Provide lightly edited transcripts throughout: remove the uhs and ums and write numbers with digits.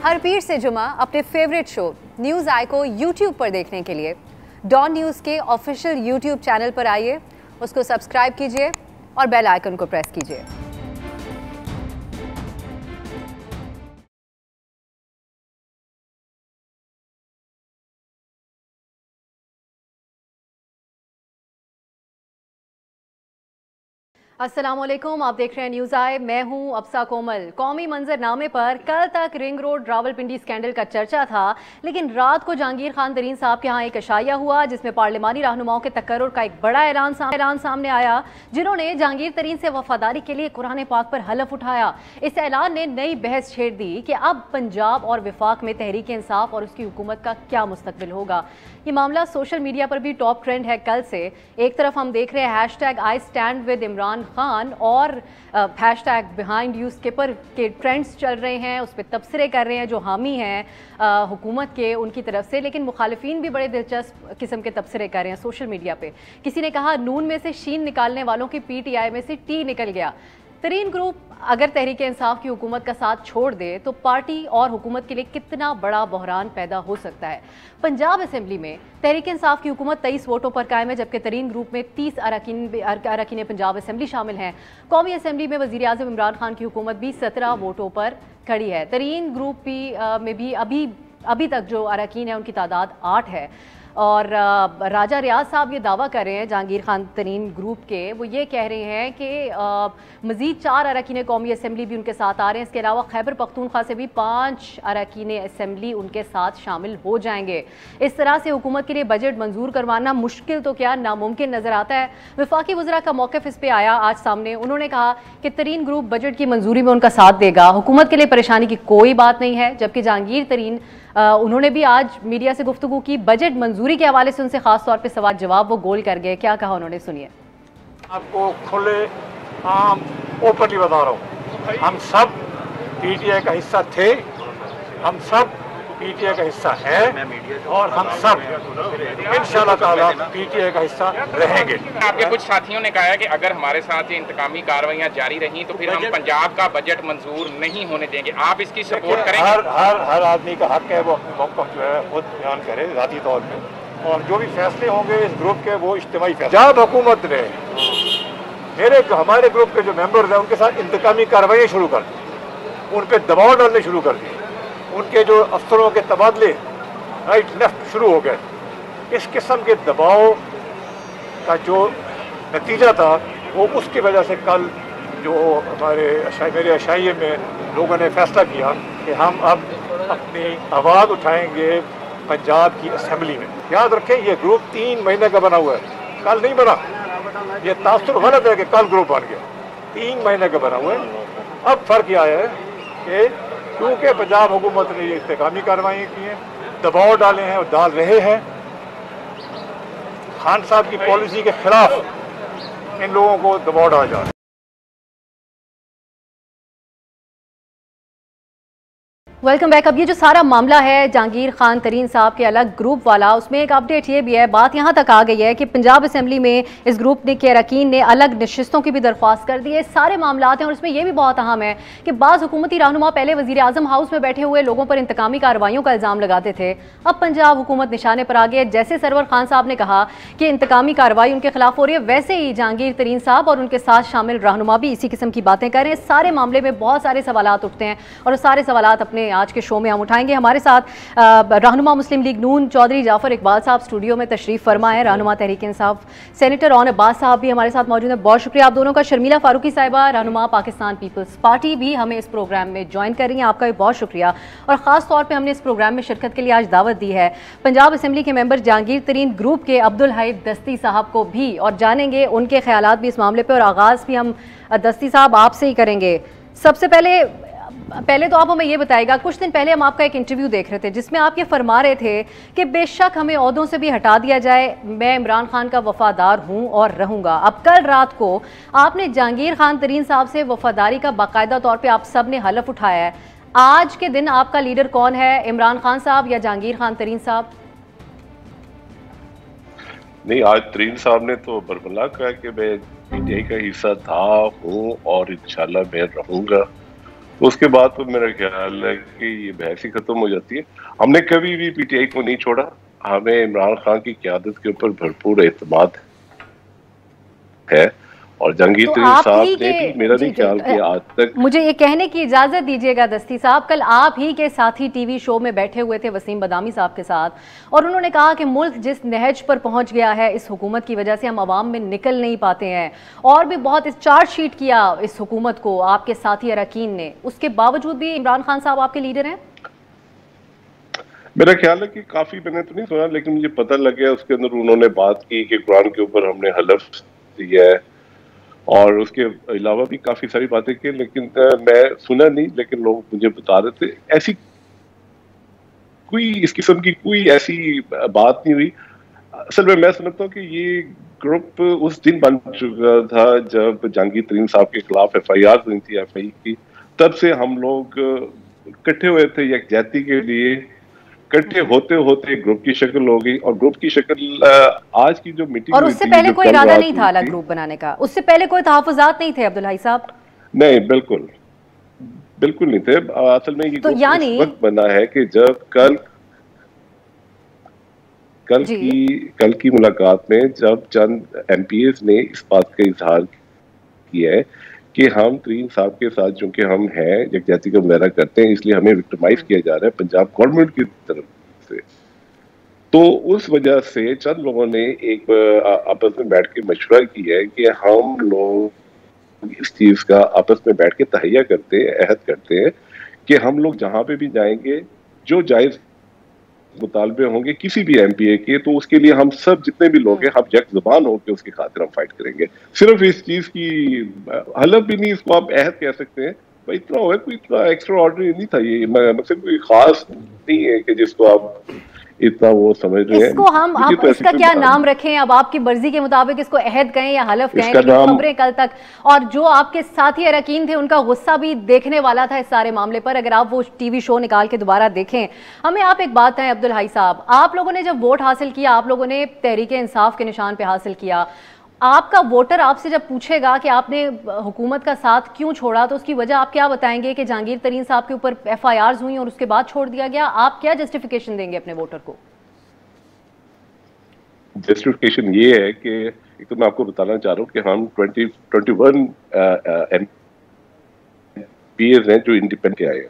हर पीर से जुमा अपने फेवरेट शो न्यूज़ आई को यूट्यूब पर देखने के लिए डॉन न्यूज़ के ऑफिशियल यूट्यूब चैनल पर आइए, उसको सब्सक्राइब कीजिए और बेल आइकन को प्रेस कीजिए। अस्सलामुअलैकुम, आप देख रहे हैं न्यूज़ आई। मैं हूं अफसा कोमल। कौमी मंजरनामे पर कल तक रिंग रोड रावलपिंडी स्कैंडल का चर्चा था, लेकिन रात को जहांगीर खान तरीन साहब के यहाँ एक अशाया हुआ जिसमें पार्लिमानी रहनुमाओं के तकर्रुर का एक बड़ा ऐलान सामने आया, जिन्होंने जहांगीर तरीन से वफादारी के लिए कुरान पाक पर हलफ उठाया। इस ऐलान ने नई बहस छेड़ दी कि अब पंजाब और विफाक में तहरीक इंसाफ और उसकी हुकूमत का क्या मुस्तकबिल होगा। ये मामला सोशल मीडिया पर भी टॉप ट्रेंड है कल से। एक तरफ हम देख रहे हैं hashtag I stand with Imran Khan और हैशटैग बिहाइंड यू स्किपर के ट्रेंड्स चल रहे हैं, उस पर तबसरे कर रहे हैं जो हामी हैं हुकूमत के उनकी तरफ से, लेकिन मुखालिफिन भी बड़े दिलचस्प किस्म के तबसरे कर रहे हैं सोशल मीडिया पे। किसी ने कहा नून में से शीन निकालने वालों की PTI में से टी निकल गया। तरीन ग्रुप अगर तहरीक इंसाफ की हुकूमत का साथ छोड़ दे तो पार्टी और हुकूमत के लिए कितना बड़ा बहरान पैदा हो सकता है। पंजाब असेंबली में तहरीक इंसाफ की हुकूमत 23 वोटों पर कायम है, जबकि तरीन ग्रुप में 30 अरकान पंजाब असेंबली शामिल हैं। कौमी असेंबली में वज़ीर आज़म इमरान खान की हुकूमत भी 17 वोटों पर खड़ी है। तरीन ग्रुप में भी अभी तक जो अरकान है उनकी तादाद 8 है। और राजा रियाज साहब ये दावा कर रहे हैं जहांगीर खान तरीन ग्रुप के, वो ये कह रहे हैं कि मज़ीद 4 अरकान कौमी असम्बली भी उनके साथ आ रहे हैं। इसके अलावा खैबर पख्तूनख्वा से भी 5 अरकान असम्बली उनके साथ शामिल हो जाएंगे। इस तरह से हुकूमत के लिए बजट मंजूर करवाना मुश्किल तो क्या नामुमकिन नज़र आता है। वफाकी वज़रा का मौक़िफ़ इस पर आया आज सामने। उन्होंने कहा कि तरीन ग्रुप बजट की मंजूरी में उनका साथ देगा, हुकूमत के लिए परेशानी की कोई बात नहीं है। जबकि जहांगीर तरीन उन्होंने भी आज मीडिया से गुफ्तगू की, बजट मंजूरी के हवाले से उनसे खास तौर पे सवाल जवाब वो गोल कर गए। क्या कहा उन्होंने, सुनिए। आपको खुले आम ओपनली बता रहा हूँ, हम सब PTI का हिस्सा थे, हम सब PTI का हिस्सा है और हम सब इंशाअल्लाह ताला PTI का हिस्सा रहेंगे। आपके कुछ साथियों ने कहा है कि अगर हमारे साथ ये इंतकामी कार्रवाइयाँ जारी रहीं तो फिर हम पंजाब का बजट मंजूर नहीं होने देंगे। आप इसकी सपोर्ट करेंगे? हर आदमी का हक है वो अपने मौक़िफ़ जो है खुद बयान करे ज़ाती तौर पे, और जो भी फैसले होंगे इस ग्रुप के वो इज्तिमाई फैसले। जब हुकूमत ने हमारे ग्रुप के जो मेंबर्स हैं उनके साथ इंतकामी कार्रवाई शुरू कर दी, उन पर दबाव डालने शुरू कर दिए, उनके जो अफसरों के तबादले राइट लेफ्ट शुरू हो गए, इस किस्म के दबाव का जो नतीजा था वो उसकी वजह से कल जो मेरे अशाइये में लोगों ने फैसला किया कि हम अब अपनी आवाज़ उठाएंगे पंजाब की असेंबली में। याद रखें ये ग्रुप 3 महीने का बना हुआ है, कल नहीं बना। ये तासुर गलत है कि कल ग्रुप बन गया, 3 महीने का बना हुआ है। अब फ़र्क यह है कि क्योंकि पंजाब हुकूमत ने ये इंतकामी कार्रवाई की हैं, दबाव डाले हैं और डाल रहे हैं, खान साहब की पॉलिसी के खिलाफ इन लोगों को दबाव डाला जा रहा है। Welcome back. अब ये जो सारा मामला है जहांगीर खान तरीन साहब के अलग ग्रुप वाला, उसमें एक अपडेट ये भी है, बात यहाँ तक आ गई है कि पंजाब असेंबली में इस ग्रुप के अरकान ने अलग नशिस्तों की भी दरख्वास्त कर दी है। सारे मामला हैं और इसमें यह भी बहुत अहम है कि बाज़ हुकूमती रहनुमा पहले वज़ीर आज़म हाउस में बैठे हुए लोगों पर इंतकामी कार्रवाइयों का इल्ज़ाम लगाते थे, अब पंजाब हुकूमत निशाने पर आ गई है। जैसे सरवर खान साहब ने कहा कि इंतकामी कार्रवाई उनके खिलाफ हो रही है, वैसे ही जहांगीर तरीन साहब और उनके साथ शामिल रहनुमा भी इसी किस्म की बातें कर रहे हैं। सारे मामले में बहुत सारे सवालात उठते हैं और सारे सवालात अपने आज के शो में हम उठाएंगे। हमारे साथ रहनुमा मुस्लिम लीग नून चौधरी जाफर इकबाल साहब स्टूडियो में तशरीफ फरमा है, रहनुमा तहरीक इंसाफ सेनेटर ऑन अब्बास साहब भी हमारे साथ मौजूद हैं। बहुत शुक्रिया आप दोनों का। शर्मिला फारूकी साहिबा रहनुमा पाकिस्तान पीपल्स पार्टी भी हमें इस प्रोग्राम में ज्वाइन कर रही हैं, आपका भी बहुत शुक्रिया। और ख़ास तौर पर हमने इस प्रोग्राम में शिरकत के लिए आज दावत दी है पंजाब असेंबली के मेंबर जहांगीर तरीन ग्रुप के अब्दुल हाइद दस्ती साहब को भी, और जानेंगे उनके ख्यालात भी इस मामले पर। और आगाज़ भी हम दस्ती साहब आपसे ही करेंगे। सबसे पहले तो आप हमें ये बताइएगा, कुछ दिन पहले हम आपका एक इंटरव्यू देख रहे थे जिसमें आप ये फरमा रहे थे कि बेशक हमें ओहदों से भी हटा दिया जाए, मैं इमरान खान का वफादार हूं और रहूंगा। अब कल रात को आपने जहांगीर खान तरीन साहब से वफादारी का बाकायदा तौर पे आप सब ने हलफ उठाया है। आज के दिन आपका लीडर कौन है, इमरान खान साहब या जहांगीर खान तरीन साहब? नहीं, आज तरीन साहब ने तो बरबला कहा कि मैं PTI का हिस्सा था, हूँ और इंशाल्लाह मैं रहूंगा। तो उसके बाद तो मेरा ख्याल है कि ये बहस ही खत्म हो जाती है। हमने कभी भी पीटीआई को नहीं छोड़ा, हमें इमरान खान की क़यादत के ऊपर भरपूर एतमाद है और जहांगीर तरीन साहब ने भी, मेरा नहीं ख्याल कि आज तक। मुझे ये कहने की इजाजत दीजिएगा दस्ती साहब, कल आप ही के साथी टीवी शो में बैठे हुए थे वसीम बदामी साहब के साथ, और उन्होंने कहा कि मुल्क जिस नहज पर पहुंच गया है इस हुकूमत की वजह से हम आवाम में निकल नहीं पाते हैं, और भी बहुत इस चार्जशीट किया इस हुकूमत को आपके साथी अरकान ने, उसके बावजूद भी इमरान खान साहब आपके लीडर हैं। मेरा ख्याल है कि काफी, मैंने तो नहीं सुना लेकिन मुझे पता लग गया उसके अंदर उन्होंने बात की कि कुरान के ऊपर हमने हलफ दिया है और उसके अलावा भी काफी सारी बातें की, लेकिन मैं सुना नहीं, लेकिन लोग मुझे बता रहे थे ऐसी कोई इस किस्म की कोई ऐसी बात नहीं हुई। असल में मैं समझता हूँ कि ये ग्रुप उस दिन बन चुका था जब जहांगीर तरीन साहब के खिलाफ FIR हुई थी FI की, तब से हम लोग इकट्ठे हुए थे यकजहती के लिए। इकट्ठे होते होते ग्रुप की शक्ल हो गई और ग्रुप की शक्ल आज की जो मीटिंग, और उससे पहले कोई इरादा नहीं था अलग ग्रुप बनाने का, उससे पहले कोई तहफ़्फ़ुज़ात नहीं थे अब्दुल हाई साहब? नहीं, बिल्कुल बिल्कुल नहीं थे। असल में ये तो यानी उस वक्त बना है कि जब कल की मुलाकात में जब चंद MPs ने इस बात का इजहार किया है कि हम तरीन साहब के साथ चूंकि हम हैं यकजहती का मुजाहरा करते हैं, इसलिए हमें विक्टिमाइज किया जा रहा है पंजाब गवर्नमेंट की तरफ से, तो उस वजह से चंद लोगों ने एक आपस में बैठ के मशवरा किया है कि हम लोग इस चीज का आपस में बैठ के तहैया करते हैं, अहद करते हैं कि हम लोग जहां पे भी जाएंगे जो जायज मुतालबे होंगे किसी भी MPA के, तो उसके लिए हम सब जितने भी लोग हैं हम यक ज़बान होकर उसकी खातिर हम फाइट करेंगे। सिर्फ इस चीज की हलफ भी नहीं, इसको आप अहद कह सकते हैं, भाई इतना हो, कोई इतना एक्स्ट्रा ऑर्डिनरी नहीं था ये, मतलब कोई खास नहीं है कि जिसको आप इतना वो समझ रहे हैं। इसको हम आप इसका क्या नाम रखें, अब आपकी मर्जी के मुताबिक इसको अहद कहें या हलफ कहें, खबरें कल तक, और जो आपके साथी अरकान थे उनका गुस्सा भी देखने वाला था इस सारे मामले पर, अगर आप वो टीवी शो निकाल के दोबारा देखें। हमें आप एक बात है अब्दुल हाई साहब, आप लोगों ने जब वोट हासिल किया, आप लोगों ने तहरीक इंसाफ के निशान पे हासिल किया, आपका वोटर आपसे जब पूछेगा कि आपने हुकूमत का साथ क्यों छोड़ा, तो उसकी वजह आप क्या बताएंगे कि जहांगीर तरीन साहब के ऊपर FIRs हुई और उसके बाद छोड़ दिया गया? आप क्या जस्टिफिकेशन देंगे अपने वोटर को? जस्टिफिकेशन ये है कि एक तो मैं आपको बताना चाह रहा हूँ कि हम 21 MPs हैं जो इंडिपेंडेंट आए हैं।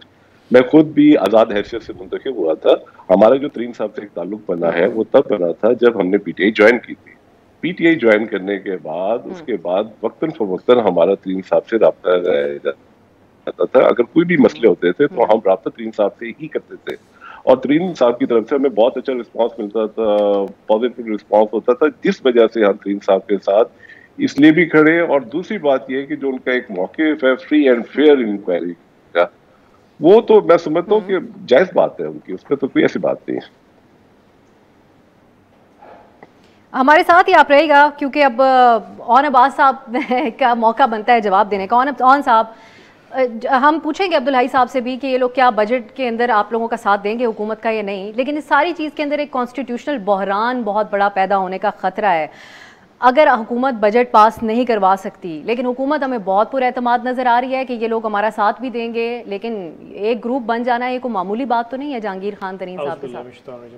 मैं खुद भी आज़ाद हैसियत से मुंतखब हुआ था। हमारा जो तरीन साहब से एक ताल्लुक बना है वो तब बना था जब हमने PTI ज्वाइन की थी। PTI ज्वाइन करने के बाद उसके बाद वक्तन फवक्तन हमारा तरीन साहब से रब्ता रहता था। अगर कोई भी मसले होते थे तो हम रब्ता तरीन साहब से ही करते थे और तरीन साहब की तरफ से हमें बहुत अच्छा रिस्पांस मिलता था, पॉजिटिव रिस्पांस होता था, जिस वजह से हम तरीन साहब के साथ इसलिए भी खड़े। और दूसरी बात यह है कि जो उनका एक मौक़िफ़ है फ्री एंड फेयर इंक्वायरी का, वो तो मैं समझता हूँ कि जायज़ बात है उनकी, उसमें तो कोई ऐसी बात नहीं है। हमारे साथ ही आप रहेगा क्योंकि अब ऑन अब्बास साहब का मौका बनता है जवाब देने का। ऑन साहब, हम पूछेंगे अब्दुल हाई साहब से भी कि ये लोग क्या बजट के अंदर आप लोगों का साथ देंगे हुकूमत का या नहीं, लेकिन इस सारी चीज़ के अंदर एक कॉन्स्टिट्यूशनल बहरान बहुत बड़ा पैदा होने का ख़तरा है। अगर हुकूमत बजट पास नहीं करवा सकती, लेकिन हुकूमत हमें बहुत पुरएतमाद नज़र आ रही है कि ये लोग हमारा साथ भी देंगे, लेकिन एक ग्रुप बन जाना ये कोई मामूली बात तो नहीं है जहांगीर खान तरीन साहब के साथ।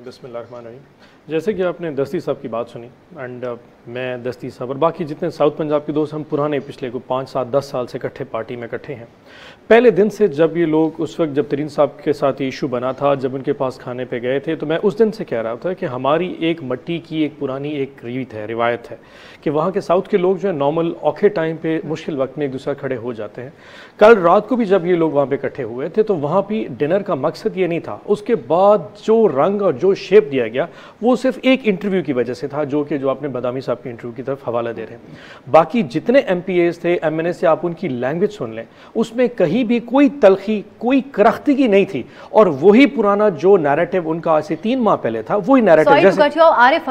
बिस्मिल्लाहिर्रहमानिर्रहीम। जैसे कि आपने दस्ती साहब की बात सुनी एंड मैं दस्ती साहब और बाकी जितने साउथ पंजाब के दोस्त हम पुराने पिछले को 5, 7, 10 साल से इकट्ठे पार्टी में इकट्ठे हैं। पहले दिन से जब ये लोग उस वक्त जब तरीन साहब के साथ ये इशू बना था, जब उनके पास खाने पे गए थे, तो मैं उस दिन से कह रहा था कि हमारी एक मट्टी की एक पुरानी एक रीत है, रिवायत है कि वहाँ के साउथ के लोग जो है नॉर्मल औखे टाइम पे मुश्किल वक्त में एक दूसरा खड़े हो जाते हैं। कल रात को भी जब ये लोग वहाँ पे इकट्ठे हुए थे तो वहाँ भी डिनर का मकसद ये नहीं था। उसके बाद जो रंग और जो शेप दिया गया वो सिर्फ एक इंटरव्यू की वजह से था, जो आपने बदामी साहब के इंटरव्यू की तरफ हवाला दे रहे हैं। बाकी जितने MPAs थे, MNA से आप उनकी लैंग्वेज सुन लें, उसमें कहीं भी कोई तलखी, कोई करख्तगी नहीं थी और वही पुराना जो नैरेटिव उनका आज से 3 माह पहले था वही नैरेटिव। आरिफ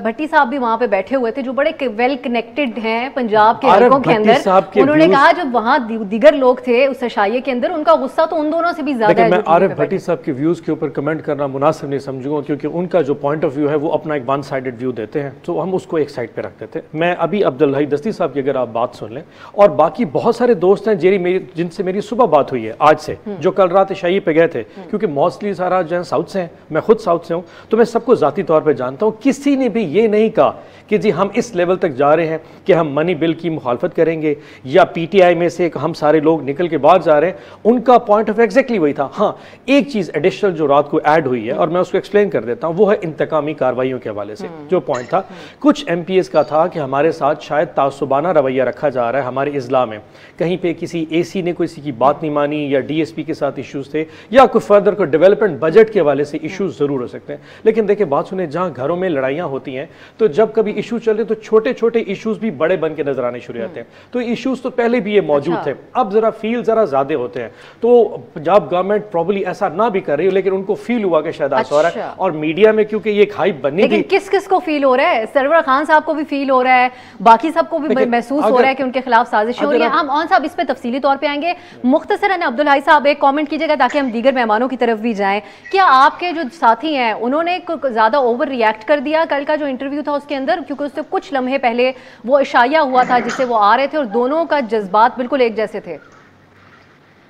भट्टी साहब भी वहाँ पे बैठे हुए थे जो बड़े वेल कनेक्टेड हैं पंजाब के इलाकों के अंदर। उन्होंने कहा जब वहाँ दीगर लोग थे उस अशाइये के अंदर, उनका गुस्सा तो उन दोनों से भी ज्यादा है। मैं आरिफ भट्टी साहब के व्यूज के ऊपर कमेंट करना मुनासिब नहीं समझूंगा क्योंकि उनका जो पॉइंट ऑफ व्यू है वो अपना एक वन साइडेड व्यू देते हैं, तो हम उसको एक साइड पे रख देते हैं। मैं अभी अब्दुल हई दस्ती साहब की अगर आप बात सुन लें, और बाकी बहुत सारे दोस्त हैं जिनसे मेरी सुबह बात हुई है आज से, जो कल रात शाही पे गए थे, क्योंकि मोस्टली सारा जो है साउथ से हैं, मैं खुद साउथ से हूँ, तो मैं सबको ज़ाती तौर पर जानता हूँ। किसी ने भी ये नहीं कहा कि जी हम इस लेवल तक जा रहे हैं कि हम मनी बिल की मुखालफत करेंगे या PTI में से हम सारे लोग निकल के बाहर जा रहे हैं। उनका पॉइंट ऑफ एग्जैक्टली वही था। हाँ, एक चीज़ एडिशनल जो रात को ऐड हुई है और मैं उसको एक्सप्लेन कर देता हूँ, वो है इंतकामी कार्रवाइयों के हवाले से। जो पॉइंट था कुछ MPs का था कि हमारे साथ शायद तासुबाना रवैया रखा जा रहा है हमारे इजला में, कहीं पे किसी AC ने किसी की बात नहीं मानी या DSP के साथ इश्यूज थे या कोई फर्दर कोई डेवलपमेंट बजट के हवाले से इश्यूज जरूर हो सकते हैं। लेकिन देखिए बात सुने, जहाँ घरों में लड़ाइयाँ होती हैं तो जब कभी इशू चल रहे तो छोटे छोटे इश्यूज भी बड़े बन के नजर आने शुरू होते हैं। तो इश्यूज तो पहले भी ये मौजूद थे, अब जरा फील जरा ज्यादा होते हैं। तो पंजाब गवर्नमेंट प्रॉब्ली ऐसा ना भी कर रही हो, लेकिन उनको फील हुआ कि शायद ऐसा हो रहा है। और मीडिया में क्योंकि ये हाइप बनी थी, किस किस को फील हो रहा है? सरवर खान साहब को भी फील हो रहा है, बाकी सबको भी महसूस हो रहा है कि उनके खिलाफ साजिश हो रही है। हम ऑन साहब इस पे तफसीली तौर पे आएंगे। मुख्तसरन अब्दुल हई साहब एक कमेंट कीजिएगा ताकि हम दीगर मेहमानों की तरफ भी जाएं। क्या आपके जो साथी हैं उन्होंने ज्यादा ओवर रिएक्ट कर दिया कल का जो इंटरव्यू था उसके अंदर? क्योंकि उससे कुछ लम्हे पहले वो इशाया हुआ था जिससे वो आ रहे थे और दोनों का जज्बात बिल्कुल एक जैसे थे।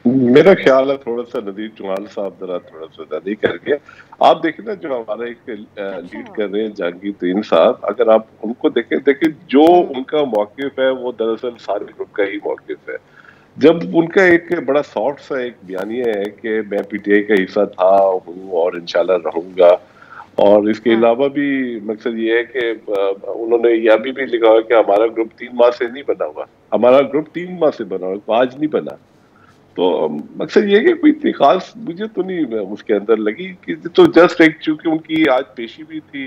मेरा ख्याल है थोड़ा सा नदीर चौहान साहब जरा थोड़ा सा ज्यादा करके, आप देखें ना जो हमारा एक लीड कर रहे हैं जहांगीर तरीन साहब, अगर आप उनको देखें जो उनका मौकिफ है वो दरअसल सारे ग्रुप का ही मौकिफ है। जब उनका एक बड़ा सॉफ्ट सा एक बयानिया है कि मैं PTI का हिस्सा था हूँ और इंशाल्लाह रहूंगा, और इसके अलावा भी मकसद ये है कि उन्होंने यह भी लिखा है कि हमारा ग्रुप 3 माह से नहीं बना हुआ, हमारा ग्रुप 3 माह से बना हुआ, आज नहीं बना। तो मकसद ये है कि कोई इतनी खास मुझे तो नहीं उसके अंदर लगी कि तो जस्ट एक चूंकि उनकी आज पेशी भी थी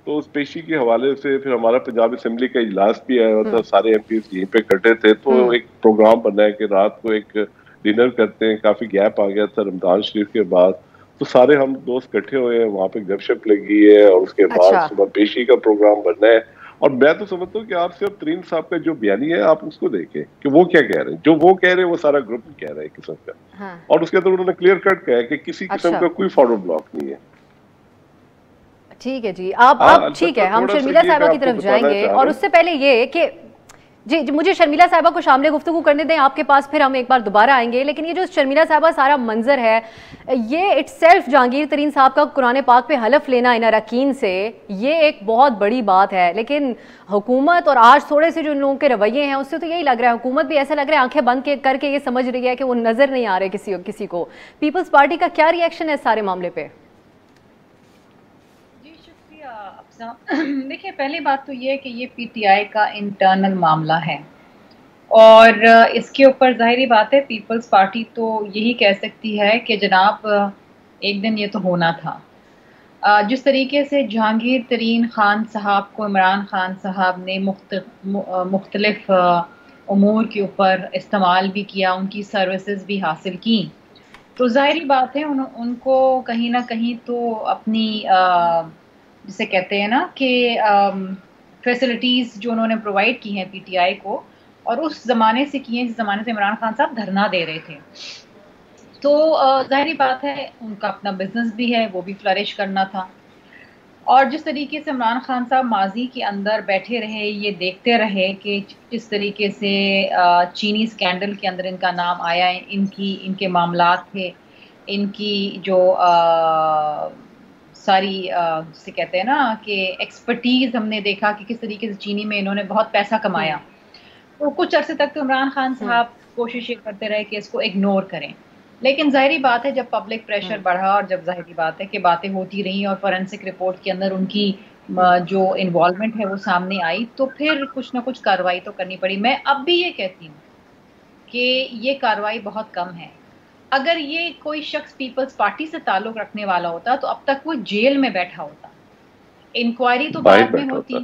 तो उस पेशी के हवाले से फिर हमारा पंजाब असेंबली का इजलास भी आया था, सारे MPs यहीं पे इकट्ठे थे, तो एक प्रोग्राम बना है कि रात को एक डिनर करते हैं। काफी गैप आ गया था रमजान शरीफ के बाद, तो सारे हम दोस्त इकट्ठे हुए हैं, वहाँ पे गपशप लगी है और उसके बाद सुबह पेशी का प्रोग्राम बनना है। और मैं तो समझता हूँ कि आप सिर्फ तरीन साहब का जो बयानी है आप उसको देखें कि वो क्या कह रहे हैं, जो वो कह रहे हैं वो सारा ग्रुप कह रहा है किस्म का। हाँ। और उसके अंदर उन्होंने क्लियर कट कहा है कि किसी किस्म का कोई फॉरवर्ड ब्लॉक नहीं है। ठीक है जी, आप ठीक है, हम शर्मिला साहिबा की तरफ जाएंगे और उससे पहले ये कि जी मुझे शर्मिला साहिबा को शामिल गुफ्तगू करने दें आपके पास, फिर हम एक बार दोबारा आएंगे। लेकिन ये जो शर्मिला साहिबा सारा मंजर है, ये इटसेल्फ जहांगीर तरीन साहब का कुरान पाक पे हलफ लेना इन अरकान से, ये एक बहुत बड़ी बात है। लेकिन हुकूमत और आज थोड़े से जो इन लोगों के रवैये हैं उससे तो यही लग रहा है, हुकूमत भी ऐसा लग रहा है आंखें बंद करके ये समझ रही है कि वो नजर नहीं आ रहे किसी को। पीपल्स पार्टी का क्या रिएक्शन है इस सारे मामले पे? देखिए, पहली बात तो ये है कि ये PTI का इंटरनल मामला है और इसके ऊपर जाहिर बात है पीपल्स पार्टी तो यही कह सकती है कि जनाब एक दिन ये तो होना था। जिस तरीके से जहांगीर तरीन खान साहब को इमरान खान साहब ने मुख्तलिफ उमूर के ऊपर इस्तेमाल भी किया, उनकी सर्विसेज भी हासिल की, तो जाहिर बात है उनको कहीं ना कहीं तो अपनी जिसे कहते हैं ना कि फैसिलिटीज़ जो उन्होंने प्रोवाइड की हैं PTI को, और उस ज़माने से की हैं जिस ज़माने से इमरान खान साहब धरना दे रहे थे, तो जाहिर बात है उनका अपना बिजनेस भी है, वो भी फ्लरिश करना था। और जिस तरीके से इमरान खान साहब माजी के अंदर बैठे रहे, ये देखते रहे कि जिस तरीके से चीनी स्कैंडल के अंदर इनका नाम आया, इनके मामलात थे, इनकी जो सारी जिसे कहते हैं ना कि एक्सपर्टीज़ हमने देखा कि किस तरीके से चीनी में इन्होंने बहुत पैसा कमाया। तो कुछ अरसे तक तो इमरान खान साहब कोशिश ये करते रहे कि इसको इग्नोर करें, लेकिन जाहिर बात है जब पब्लिक प्रेशर बढ़ा और जब जाहिर बात है कि बातें होती रहीं और फॉरेंसिक रिपोर्ट के अंदर उनकी जो इन्वॉल्वमेंट है वो सामने आई, तो फिर कुछ ना कुछ कार्रवाई तो करनी पड़ी। मैं अब भी ये कहती हूँ कि ये कार्रवाई बहुत कम है। अगर ये कोई शख्स पीपल्स पार्टी से ताल्लुक रखने वाला होता तो अब तक वो जेल में बैठा होता, इंक्वायरी तो बाद में होती,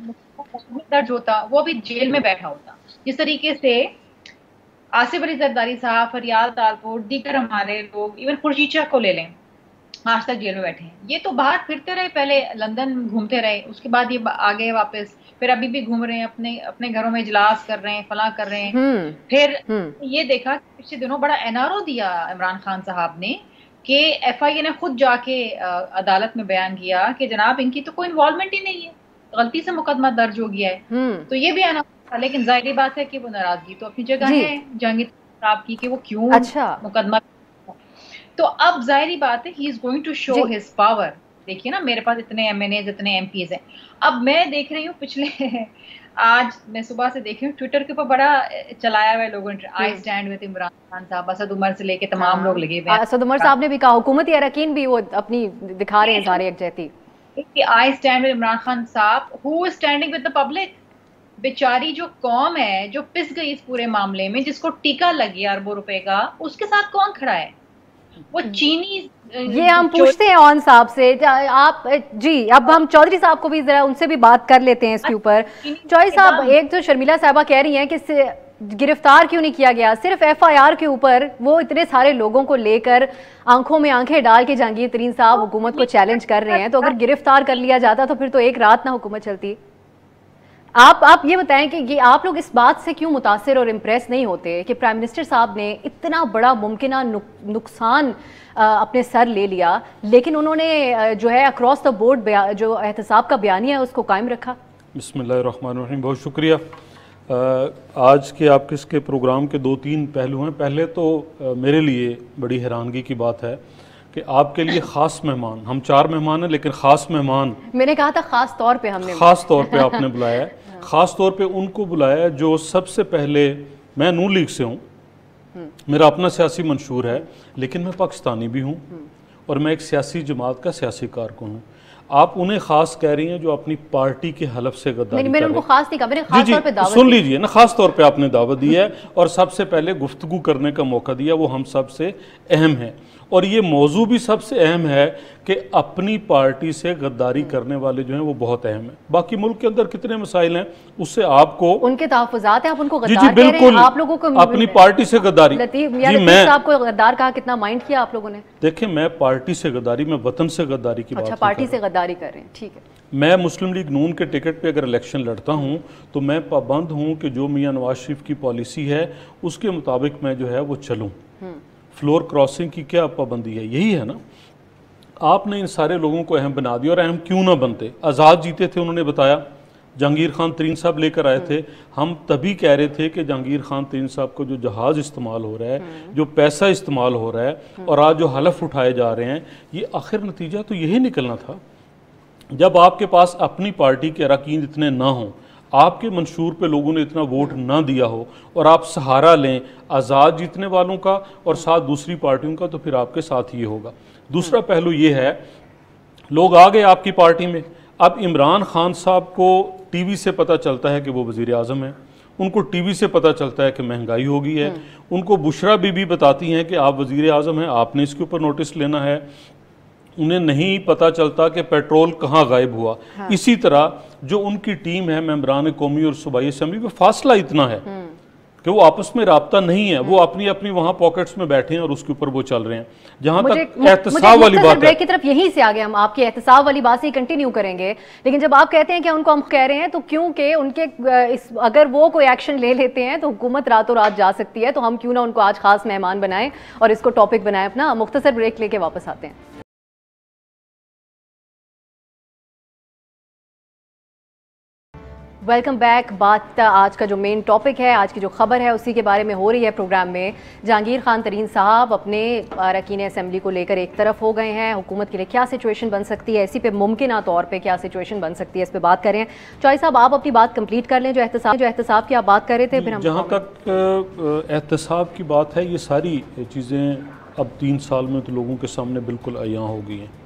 दर्ज होता, वो भी जेल में बैठा होता। जिस तरीके से आसिफ अली जरदारी साहब, फरियाद तालपुर, दीगर हमारे लोग, इवन खुर्शीद शाह को ले लें, आज तक जेल में बैठे हैं। ये तो बाहर फिरते रहे, पहले लंदन घूमते रहे, उसके बाद ये आ गए वापस, फिर अभी भी घूम रहे हैं, अपने घरों में इजलास कर रहे हैं, फला कर रहे हैं। फिर ये देखा पिछले दिनों बड़ा NRO दिया इमरान खान साहब ने कि FIA ने खुद जाके अदालत में बयान किया कि जनाब इनकी तो कोई इन्वॉल्वमेंट ही नहीं है, गलती से मुकदमा दर्ज हो गया है। तो ये भी आना था, लेकिन जाहिर बात है कि वो नाराजगी तो अपनी जगह है जहांगीर साहब की कि वो क्यों मुकदमा। तो अब जाहिर बात है he is going to show his power. देखिए ना, मेरे पास इतने MNAs इतने MPs हैं। अब मैं देख रही हूँ पिछले आज मैं सुबह से देख रही हूँ ट्विटर के ऊपर बड़ा चलाया हुआ है लोगों ने, आई स्टैंड विद इमरान खान साहब, असद उमर से लेके तमाम लोग लगे हुए हैं। असद उमर साहब ने भी कहा, हुकूमती अरकान भी वो अपनी दिखा रहे हैं सारे यकजहती कि I stand with Imran Khan साहब। Who is standing with the public? बेचारी जो कौम है जो पिस गई इस पूरे मामले में, जिसको टीका लग गया अरबों रुपए का, उसके साथ कौन खड़ा है? वो चीनी। ये हम पूछते हैं ऑन साहब से, आप जी अब हम चौधरी साहब को भी जरा उनसे भी बात कर लेते हैं इसके ऊपर। चौधरी साहब, एक तो शर्मिला साहबा कह रही हैं कि गिरफ्तार क्यों नहीं किया गया, सिर्फ FIR के ऊपर वो इतने सारे लोगों को लेकर आंखों में आंखें डाल के जहांगीर तरीन साहब हुकूमत को चैलेंज कर रहे हैं, तो अगर गिरफ्तार कर लिया जाता तो फिर तो एक रात ना हुकूमत चलती। आप ये बताएं कि आप लोग इस बात से क्यों मुतासिर और इम्प्रेस नहीं होते कि प्राइम मिनिस्टर साहब ने इतना बड़ा मुमकिना नुकसान अपने सर ले लिया, लेकिन उन्होंने जो है अक्रॉस द बोर्ड जो एहतसाब का बयानिया है उसको कायम रखा। बिस्मिल्लाहिर्रहमानिर्रहीम, बहुत शुक्रिया। आज के आपके इसके प्रोग्राम के 2-3 पहलू हैं। पहले तो मेरे लिए बड़ी हैरानगी की बात है कि आपके लिए ख़ास मेहमान, हम 4 मेहमान हैं लेकिन ख़ास मेहमान, मैंने कहा था ख़ास तौर पे हमने, ख़ास तौर पे आपने बुलाया है। ख़ास तौर पे उनको बुलाया है जो सबसे पहले, मैं नून लीग से हूँ, मेरा अपना सियासी मंशूर है, लेकिन मैं पाकिस्तानी भी हूँ और मैं एक सियासी जमात का सियासी कारकुन हूँ। आप उन्हें खास कह रही हैं जो अपनी पार्टी के हलफ से गद्दारी मैंने उनको खास नहीं कहा, मैंने खास तौर पे दावत सुन लीजिए ना, खास तौर पे आपने दावत दी है और सबसे पहले गुफ्तगू करने का मौका दिया, वो हम सबसे अहम है। और ये मौजू भी सबसे अहम है कि अपनी पार्टी से गद्दारी करने वाले जो हैं वो बहुत अहम है। बाकी मुल्क के अंदर कितने मसाइल हैं उससे आपको उनके तहफ़्फ़ुज़ात हैं, आप उनको गद्दार कह रहे हैं, आप लोगों को अपनी पार्टी से गद्दारी। मैं आपको गद्दार कहा, कितना माइंड किया आप लोगों ने? देखिए, मैं पार्टी से गद्दारी, मैं वतन से गद्दारी की बात, पार्टी से गद्दारी कर रहे हैं, ठीक है। मैं मुस्लिम लीग नून के टिकट पे अगर इलेक्शन लड़ता हूँ तो मैं पाबंद हूँ कि जो मियां नवाज शरीफ की पॉलिसी है उसके मुताबिक मैं जो है वो चलूँ। फ्लोर क्रॉसिंग की क्या पाबंदी है? यही है ना। आपने इन सारे लोगों को अहम बना दिया, और अहम क्यों ना बनते? आज़ाद जीते थे, उन्होंने बताया, जहांगीर खान तरीन साहब लेकर आए थे। हम तभी कह रहे थे कि जहांगीर खान तरीन साहब को जो जहाज़ इस्तेमाल हो रहा है, जो पैसा इस्तेमाल हो रहा है और आज जो हलफ उठाए जा रहे हैं, ये आखिर नतीजा तो यही निकलना था। जब आपके पास अपनी पार्टी के अरकान इतने ना हों, आपके मंशूर पे लोगों ने इतना वोट ना दिया हो और आप सहारा लें आज़ाद जीतने वालों का और साथ दूसरी पार्टियों का, तो फिर आपके साथ ये होगा। दूसरा पहलू ये है, लोग आ गए आपकी पार्टी में। अब इमरान खान साहब को टीवी से पता चलता है कि वो वज़ीर आज़म है, उनको टीवी से पता चलता है कि महंगाई हो गई है, उनको बुशरा बीबी बताती हैं कि आप वज़ीर आज़म हैं, आपने इसके ऊपर नोटिस लेना है। उन्हें नहीं पता चलता कि पेट्रोल कहाँ गायब हुआ। हाँ। इसी तरह जो उनकी टीम है मेंबरान कौमी और सूबाई असेंबली में, फासला इतना है कि वो आपस में राब्ता नहीं है, वो अपनी अपनी वहाँ पॉकेट्स में बैठे हैं और उसके ऊपर वो चल रहे हैं। जहाँ तक एहतसाब वाली बात है, की तरफ यहीं से आगे हम आपकी एहतसाब वाली बात से कंटिन्यू करेंगे, लेकिन जब आप कहते हैं कि उनको हम कह रहे हैं तो क्योंकि उनके अगर वो कोई एक्शन ले लेते हैं तो हुकूमत रातों रात जा सकती है, तो हम क्यों ना उनको आज खास मेहमान बनाएं और इसको टॉपिक बनाएं अपना। मुख्तसर ब्रेक लेके वापस आते हैं। Welcome back. बात आज का जो मेन टॉपिक है, आज की जो खबर है, उसी के बारे में हो रही है प्रोग्राम में। जहांगीर खान तरीन साहब अपने अरकान असेंबली को लेकर एक तरफ हो गए हैं। हुकूमत के लिए क्या सिचुएशन बन सकती है, इसी पे मुमकिन तौर पे क्या सिचुएशन बन सकती है, इस पे बात करें। चौधरी साहब, आप अपनी बात कंप्लीट कर लें, जो एहतसाब की आप बात कर रहे थे। फिर हम जहाँ तक एहतसाब की बात है, ये सारी चीज़ें अब 3 साल में तो लोगों के सामने बिल्कुल अयां हो गई हैं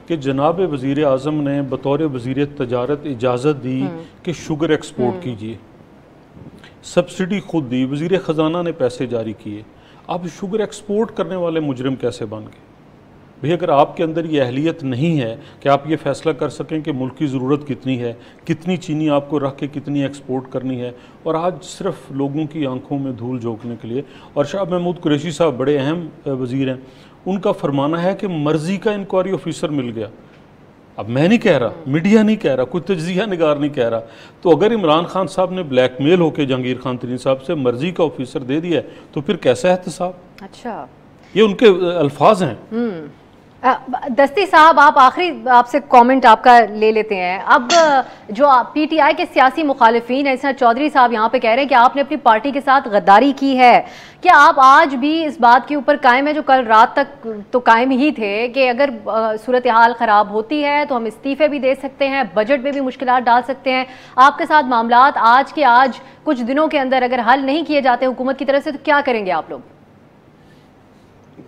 कि जनाब वज़ीर आज़म ने बतौर वज़ीर तजारत इजाज़त दी कि शुगर एक्सपोर्ट कीजिए, सब्सिडी खुद दी, वज़ीर ख़जाना ने पैसे जारी किए। अब शुगर एक्सपोर्ट करने वाले मुजरिम कैसे बन गए? भाई, अगर आपके अंदर ये अहलियत नहीं है कि आप ये फ़ैसला कर सकें कि मुल्क की ज़रूरत कितनी है, कितनी चीनी आपको रख के कितनी एक्सपोर्ट करनी है, और आज सिर्फ लोगों की आंखों में धूल झोंकने के लिए। और शाह महमूद कुरैशी साहब बड़े अहम वज़ीर हैं, उनका फरमाना है कि मर्जी का इंक्वायरी ऑफिसर मिल गया। अब मैं नहीं कह रहा, मीडिया नहीं कह रहा, कोई तज्जिया निगार नहीं कह रहा, तो अगर इमरान खान साहब ने ब्लैकमेल होकर जहांगीर खान तरीन साहब से मर्जी का ऑफिसर दे दिया तो फिर कैसा एहतसाब? अच्छा, ये उनके अल्फाज हैं। दस्ती साहब, आप आखिरी आपसे कमेंट आपका ले लेते हैं। अब जो पीटीआई के सियासी मुखालिफिन है, इसमें चौधरी साहब यहाँ पे कह रहे हैं कि आपने अपनी पार्टी के साथ गद्दारी की है। क्या आप आज भी इस बात के ऊपर कायम है, जो कल रात तक तो कायम ही थे, कि अगर सूरत हाल ख़राब होती है तो हम इस्तीफे भी दे सकते हैं, बजट में भी मुश्किलात डाल सकते हैं? आपके साथ मामलात आज के आज कुछ दिनों के अंदर अगर हल नहीं किए जाते हुकूमत की तरफ से, तो क्या करेंगे आप लोग?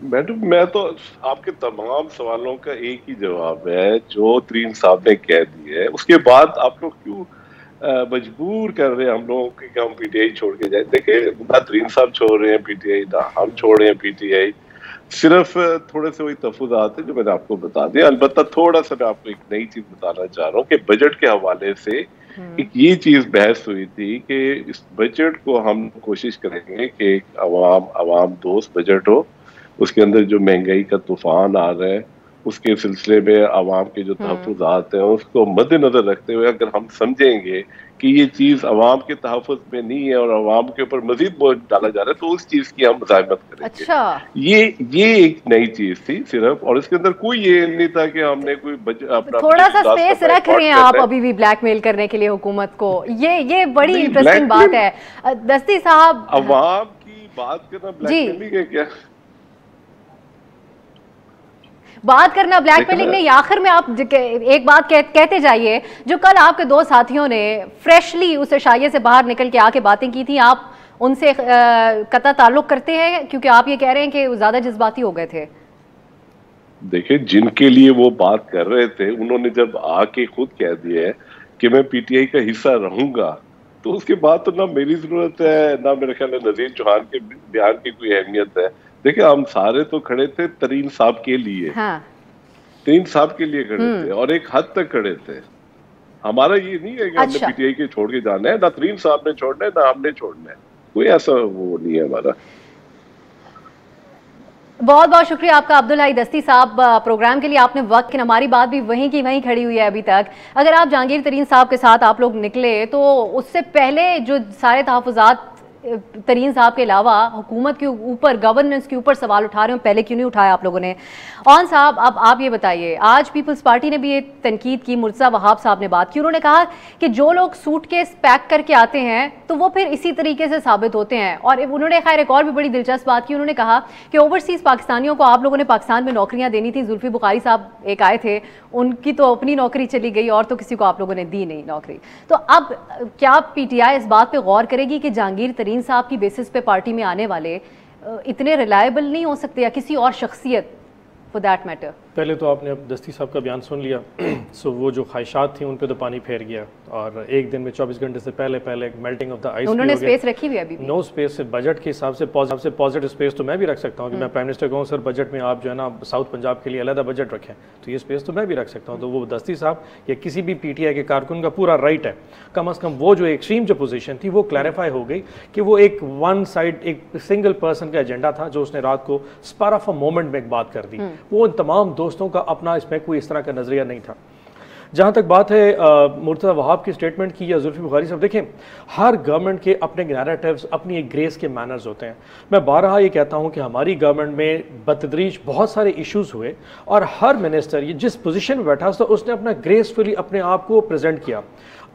मैडम, मैं तो आपके तमाम सवालों का एक ही जवाब है जो तरीन साहब ने कह दिया है। उसके बाद आप लोग क्यों मजबूर कर रहे हैं हम लोगों को कि हम पीटीआई छोड़ के जाए? देखिए, ना तरीन साहब छोड़ रहे हैं पीटीआई, ना हम छोड़ रहे हैं पीटीआई। सिर्फ थोड़े से वही तहफ़्फ़ुज़ात है जो मैंने आपको बता दिया। अलबत्ता थोड़ा सा मैं आपको एक नई चीज बताना चाह रहा हूँ कि बजट के हवाले से एक ये चीज बहस हुई थी कि इस बजट को हम कोशिश करेंगे कि एक अवाम दोस्त बजट हो। उसके अंदर जो महंगाई का तूफान आ रहा है उसके सिलसिले में आवाम के जो तहफ़्फ़ुज़ात हैं उसको मद्देनजर रखते हुए अगर हम समझेंगे कि ये चीज़ आवाम के तहफ़्फ़ुज़ में नहीं है और आवाम के ऊपर मजीद बोझ डाला जा रहा है, तो उस चीज़ की हम मज़ाहमत करेंगे। अच्छा। ये एक नई चीज़ थी सिर्फ, और इसके अंदर कोई ये नहीं था कि हमने कोई थोड़ा सा स्पेस रख रहे हैं आप अभी भी ब्लैकमेल करने के लिए हुकूमत को। ये बड़ी इंटरेस्टिंग बात है। दस्ती साहब, आवाम की बात करना ब्लैकमेलिंग है क्या? बात करना ब्लैकमेलिंग नहीं। आखिर में आप एक बात कहते जाइए, जो कल आपके दो साथियों ने फ्रेशली उस एशाइये से बाहर निकल के आके बातें की थी, आप उनसे कतई ताल्लुक करते हैं क्योंकि आप ये कह रहे हैं कि वो ज्यादा जज्बाती हो गए थे? देखिए, जिनके लिए वो बात कर रहे थे उन्होंने जब आके खुद कह दिया है कि मैं पीटीआई का हिस्सा रहूंगा, तो उसके बाद तो ना मेरी जरूरत है ना मेरे ख्याल में नज़ीर चौहान के बयान की कोई अहमियत है। देखिए, हम सारे तो खड़े थे तरीन साहब के लिए। हाँ। तरीन साहब के लिए खड़े थे और एक हद तक खड़े थे। हमारा ये नहीं है कि हमने पीटीआई के छोड़ के जाना है, ना तरीन साहब ने छोड़ना है ना हमने छोड़ना है, कोई ऐसा वो नहीं है हमारा। बहुत बहुत शुक्रिया आपका अब्दुल हाई दस्ती साहब प्रोग्राम के लिए। आपने वक्त की, हमारी बात भी वहीं की वहीं खड़ी हुई है अभी तक। अगर आप जहांगीर तरीन साहब के साथ आप लोग निकले तो उससे पहले जो सारे तहफ़्फ़ुज़ात तरीन साहब के अलावा हुकूमत के ऊपर, गवर्नेंस के ऊपर सवाल उठा रहे हो, पहले क्यों नहीं उठाया आप लोगों ने? ऑन साहब, अब आप ये बताइए, आज पीपल्स पार्टी ने भी ये तनकीद की, मुर्तज़ा वहाब साहब ने बात की। उन्होंने कहा कि जो लोग सूटकेस पैक करके आते हैं तो वो फिर इसी तरीके से साबित होते हैं। और उन्होंने खैर एक और भी बड़ी दिलचस्प बात की। उन्होंने कहा कि ओवरसीज़ पाकिस्तानियों को आप लोगों ने पाकिस्तान में नौकरियाँ देनी थी। जुल्फी बुखारी साहब एक आए थे, उनकी तो अपनी नौकरी चली गई और तो किसी को आप लोगों ने दी नहीं नौकरी। तो अब क्या पीटीआई इस बात पर गौर करेगी कि जहांगीर तरीन साहब की बेसिस पे पार्टी में आने वाले इतने रिलायबल नहीं हो सकते, या किसी और शख्सियत फॉर दैट मैटर? पहले तो आपने अब दस्ती साहब का बयान सुन लिया। सो वो जो ख्वाहिशात थी उन पे तो पानी फेर गया, और एक दिन में 24 घंटे से पहले मेल्टिंग ऑफ द आइस। उन्होंने स्पेस रखी हुई अभी भी? No space. से बजट के हिसाब से पॉजिटिव स्पेस तो मैं भी रख सकता हूँ कि मैं प्राइम मिनिस्टर कहूँ सर बजट में आप जो है ना साउथ पंजाब के लिए अलग बजट रखें, तो ये स्पेस तो मैं भी रख सकता हूँ। तो वो दस्ती साहब या किसी भी पीटीआई के कारकुन का पूरा राइट है। कम अज़ कम वो जो एक्सट्रीम जो पोजीशन थी वो क्लैरिफाई हो गई कि वो एक वन साइड, एक सिंगल पर्सन का एजेंडा था जो उसने रात को स्पार ऑफ अ मोमेंट में एक बात कर दी। वो उन तमाम दोस्तों का अपना इसमें कोई इस तरह का नजरिया नहीं था। जहाँ तक बात है मुर्तज़ा वहाब की स्टेटमेंट की या जुल्फी बुखारी साहब, देखें हर गवर्नमेंट के अपने नैरेटिव्स, अपनी एक ग्रेस के मैनर्स होते हैं। मैं बारहा ये कहता हूँ कि हमारी गवर्नमेंट में बतदरीज बहुत सारे इश्यूज हुए और हर मिनिस्टर ये जिस पोजीशन में बैठा था उसने अपना ग्रेसफुली अपने आप को प्रेजेंट किया।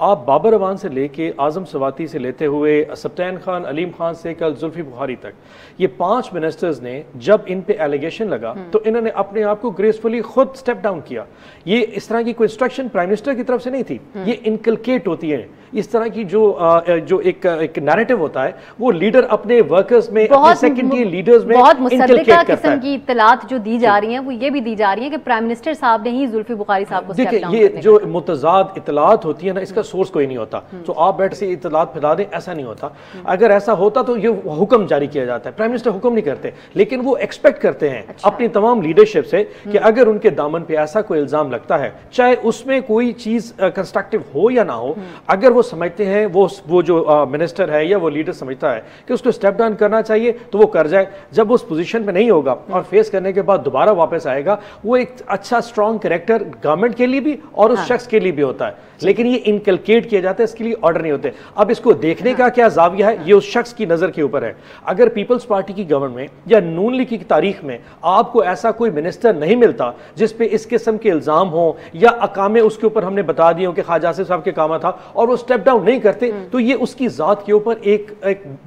आप बाबर अवान से लेके आजम सवाती से लेते हुए सब्तैन खान, अलीम खान से कल जुल्फी बुखारी तक, ये 5 मिनिस्टर्स ने जब इन पे एलिगेशन लगा तो इन्होंने अपने आप को ग्रेसफुली खुद स्टेप डाउन किया। ये इस तरह की कोई इंस्ट्रक्शन प्राइम मिनिस्टर की तरफ से नहीं थी, ये इनकलकेट होती है। इस तरह की जो एक नैरेटिव होता है वो लीडर अपने वर्कर्स में, अपने सेकेंडरी लीडर्स में बहुत मुसद्दिका किस्म की इत्तलात जो दी जा रही हैं वो ये भी दी जा रही है कि प्राइम मिनिस्टर साहब ने ही जुल्फी बुखारी साहब को स्टेप डाउन। देखिए, ये जो मुतजाद इत्तलात होती है ना, इसका सोर्स कोई नहीं होता। तो आप बैठ से इत्तलात फैला दें, ऐसा नहीं होता। अगर ऐसा होता तो ये हुक्म जारी किया जाता है। प्राइम मिनिस्टर हुक्म नहीं करते, लेकिन वो एक्सपेक्ट करते हैं अपनी तमाम लीडरशिप से कि अगर उनके दामन पे ऐसा कोई इल्जाम लगता है, चाहे उसमें में कोई चीज कंस्ट्रक्टिव हो या ना हो, अगर वो समझते हैं, वो जो मिनिस्टर है या वो लीडर समझता है कि उसको स्टेप डाउन करना चाहिए तो वो कर जाए। जब वो उस पोजीशन पे नहीं होगा और फेस करने के बाद दोबारा वापस आएगा, वो एक अच्छा स्ट्रॉन्ग कैरेक्टर गवर्नमेंट के लिए भी और उस शख्स के लिए भी होता है, लेकिन ये इनकलकेट किया जाता है, इसके लिए ऑर्डर नहीं होते। अब इसको देखने का क्या जाविया है, ये उस शख्स की नजर के ऊपर है। अगर पीपल्स पार्टी की गवर्नमेंट में या नून लीग की तारीख में आपको ऐसा कोई मिनिस्टर नहीं मिलता जिस पे इस किस्म के इल्जाम हो या अकामे उसके ऊपर हमने बता दिए हो कि ख्वाजा आसिफ साहब के काम था और वो स्टेप डाउन नहीं करते, तो ये उसकी जात के ऊपर एक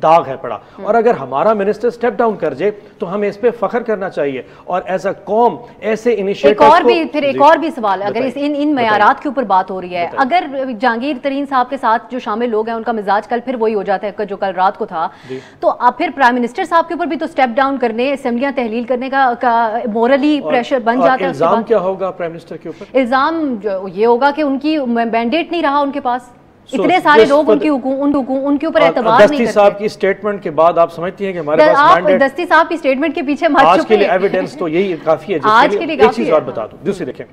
दाग है पड़ा। और अगर हमारा मिनिस्टर स्टेप डाउन कर जाए तो हमें इस पे फख्र करना चाहिए और एज अ कौम ऐसे इनिशिएटिव। एक और भी सवाल, अगर इन मयारात के ऊपर बात हो रही है, अगर जहांगीर तरीन साहब के साथ जो शामिल लोग हैं उनका मिजाज कल फिर वही हो जाता है जो कल रात को था, तो अब फिर प्राइम मिनिस्टर साहब के ऊपर भी तो स्टेप डाउन करने, असेंबलियां तहलील करने का मोरली प्रेशर बन जाता है। इल्जाम क्या होगा प्राइम मिनिस्टर के ऊपर? इल्जाम ये होगा कि उनकी मैंडेट नहीं रहा उनके पास, इतने सारे लोग उनके ऊपर एतबार नहीं करते। दस्ती साहब की स्टेटमेंट के बाद आप समझती हैं कि हमारे पास मैंडेट, दस्ती साहब की स्टेटमेंट के पीछे मर आज चुके के लिए एविडेंस तो यही काफी है। आज के लिए एक चीज और बता दूं, दूसरी देखें,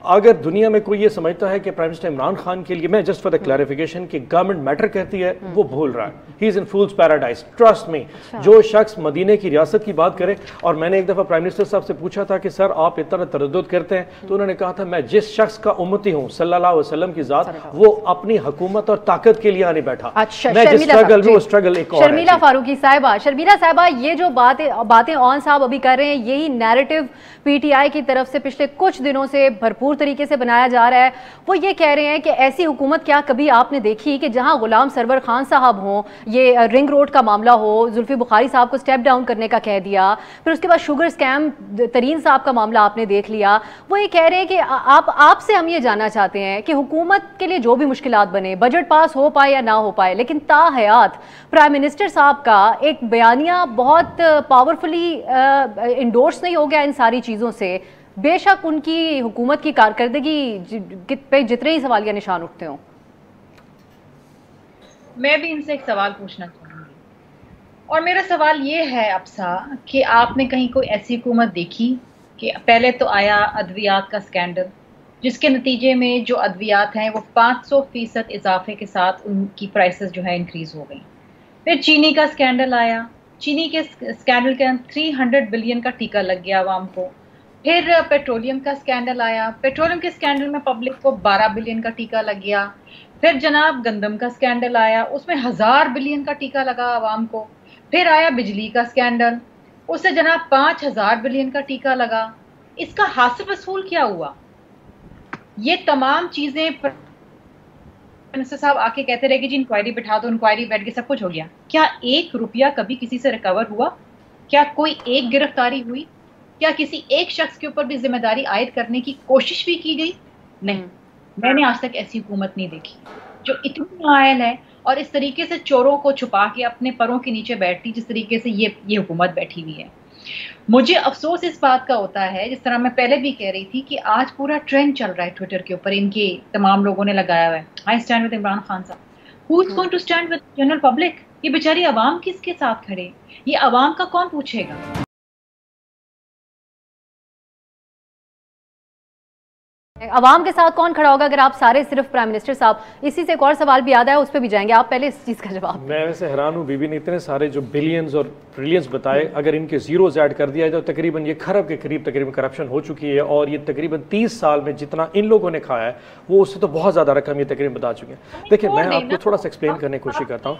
अगर दुनिया में कोई ये समझता है कि प्राइम मिनिस्टर इमरान खान के लिए, मैं जस्ट फॉर द क्लैरिफिकेशन, कि गवर्नमेंट मैटर करती है, वो भूल रहा है। He is in fools paradise, trust me. जो शख्स मदीने की रियासत की बात करे, और मैंने एक दफा प्राइम मिनिस्टर साहब से पूछा था कि सर आप इतना तरद्दुद करते हैं, तो उन्होंने कहा था मैं जिस शख्स का उम्मती हूँ सल्लल्लाहु अलैहि वसल्लम की जात, वो अपनी हुकूमत और ताकत के लिए आने बैठा। मैं जिस स्ट्रगल में, वो स्ट्रगल एक और है। शर्मिला फारूकी साहिबा, शर्मिला साहिबा, ये जो बातें ऑन साहब अभी कर रहे हैं, यही नैरेटिव पीटीआई की तरफ से पिछले कुछ दिनों से भरपूर तरीके से बनाया जा रहा है। वो ये कह रहे हैं कि ऐसी हुकूमत क्या कभी आपने देखी कि जहां गुलाम सरवर खान साहब हों, ये रिंग रोड का मामला हो, जुल्फी बुखारी साहब को स्टेप डाउन करने का कह दिया, फिर उसके बाद शुगर स्कैम तरीन साहब का मामला आपने देख लिया। वो ये कह रहे हैं कि आपसे हम ये जानना चाहते हैं कि हुकूमत के लिए जो भी मुश्किलात बने, बजट पास हो पाए या ना हो पाए, लेकिन ताहयात प्राइम मिनिस्टर साहब का एक बयानिया बहुत पावरफुली इंडोर्स नहीं हो गया इन सारी चीज़ों से। बेशक उनकी हुकूमत की कारकर्दगी पे जितने ही सवालिया निशान उठते हों। मैं भी इनसे एक सवाल पूछना चाहूँगी, और मेरा सवाल ये है अब्सा कि आपने कहीं कोई ऐसी हुकूमत देखी कि पहले तो आया अद्वियात का स्कैंडल, जिसके नतीजे में जो अद्वियात हैं वो 500% इजाफे के साथ उनकी प्राइसेस जो है इंक्रीज हो गई। फिर चीनी का स्कैंडल आया, चीनी के स्कैंडल के अंदर 300 बिलियन का टीका लग गया आवाम को। फिर पेट्रोलियम का स्कैंडल आया, पेट्रोलियम के स्कैंडल में पब्लिक को 12 बिलियन का टीका लग गया। फिर जनाब गंदम का स्कैंडल आया, उसमें 1000 बिलियन का टीका लगा आवाम को। फिर आया बिजली का स्कैंडल, उससे जनाब 5000 बिलियन का टीका लगा। इसका हासिल वसूल क्या हुआ? ये तमाम चीज़ें मिनिस्टर साहब आके कहते रहे कि जी इंक्वायरी बिठा दो, इंक्वायरी बैठ के सब कुछ हो गया। क्या 1 रुपया कभी किसी से रिकवर हुआ? क्या कोई एक गिरफ्तारी हुई? क्या किसी एक शख्स के ऊपर भी जिम्मेदारी आयद करने की कोशिश भी की गई? नहीं, मैंने आज तक ऐसी हुकूमत नहीं देखी जो इतनी नाअहल है और इस तरीके से चोरों को छुपा के अपने परों के नीचे बैठती जिस तरीके से ये हुकूमत बैठी हुई है। मुझे अफसोस इस बात का होता है, जिस तरह मैं पहले भी कह रही थी, कि आज पूरा ट्रेंड चल रहा है ट्विटर के ऊपर, इनके तमाम लोगों ने लगाया हुआ है I stand with Imran Khan साहब। Who is going to stand with general public? ये बेचारी आवाम किसके साथ खड़े? ये आवाम का कौन पूछेगा? अवाम के साथ कौन खड़ा होगा अगर आप सारे सिर्फ प्राइम मिनिस्टर साहब? इसी से एक और सवाल भी याद आया, उस पर भी जाएंगे, आप पहले इस चीज़ का जवाब। मैं वैसे हैरान हूँ, बीबी ने इतने सारे जो बिलियंस और ट्रिलियंस बताए, अगर इनके जीरोज ऐड कर दिया जाए तो तकरीबन ये खरब के करीब तकरीबन करप्शन हो चुकी है, और ये तकरीबन 30 साल में जितना इन लोगों ने खाया है वो उससे तो बहुत ज़्यादा रकम ये तकरीबन बता चुके हैं। देखिए मैं आपको थोड़ा सा एक्सप्लेन करने की कोशिश करता हूँ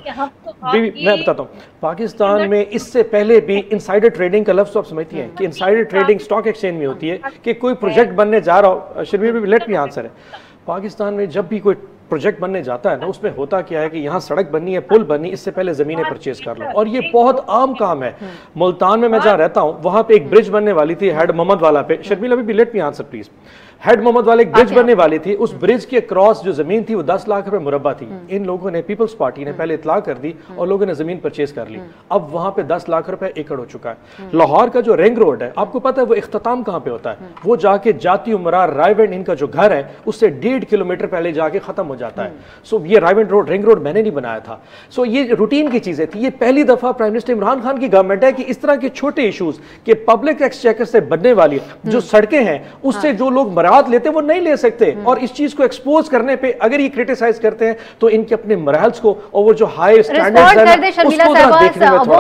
बीबी। मैं बताता हूँ, पाकिस्तान में इससे पहले भी इनसाइडर ट्रेडिंग का लफ्ज़ तो आप समझती हैं कि इनसाइडर ट्रेडिंग स्टॉक एक्सचेंज में होती है कि कोई प्रोजेक्ट बनने जा रहा हो। शर्मीला भी लेट मी आंसर। पाकिस्तान में जब भी कोई प्रोजेक्ट बनने जाता है ना, उसमें होता क्या है कि यहाँ सड़क बननी है, पुल बननी, इससे पहले जमीनें परचेज कर लो, और ये बहुत आम काम है। मुल्तान में मैं जहाँ रहता हूँ वहाँ पे एक ब्रिज बनने वाली थी हेड मोहम्मद वाला पे। शर्मिला भी लेट मी आंसर प्लीज। हेड मोहम्मद वाले एक ब्रिज बनने वाली थी, उस ब्रिज के क्रॉस जो जमीन थी वो 10 लाख रुपए मुरब्बा थी। इन लोगों ने, पीपल्स पार्टी ने पहले इतला कर दी और लोगों ने जमीन परचेज कर ली। अब वहां पे 10 लाख रुपए एकड़ हो चुका है। लाहौर का जो रिंग रोड है, आपको पता है वो इख्तिताम कहां पे होता है? वो जाके जाती उमरा रायवेंड इनका जो घर है उससे 1.5 किलोमीटर पहले जाके खत्म हो जाता है। सो ये रायवेंड रोड, रिंग रोड मैंने नहीं बनाया था। सो ये रूटीन की चीजें थी। ये पहली दफा प्राइम मिनिस्टर इमरान खान की गवर्नमेंट है कि इस तरह के छोटे इशूज के पब्लिक एक्सचेकर से बनने वाली जो सड़कें हैं उससे जो लोग बरात लेते वो नहीं ले सकते। और इस चीज को एक्सपोज करने पे अगर ये क्रिटिसाइज करते हैं तो इनके अपने मरहल्स को और वो जो हाई स्टैंडर्ड्स वो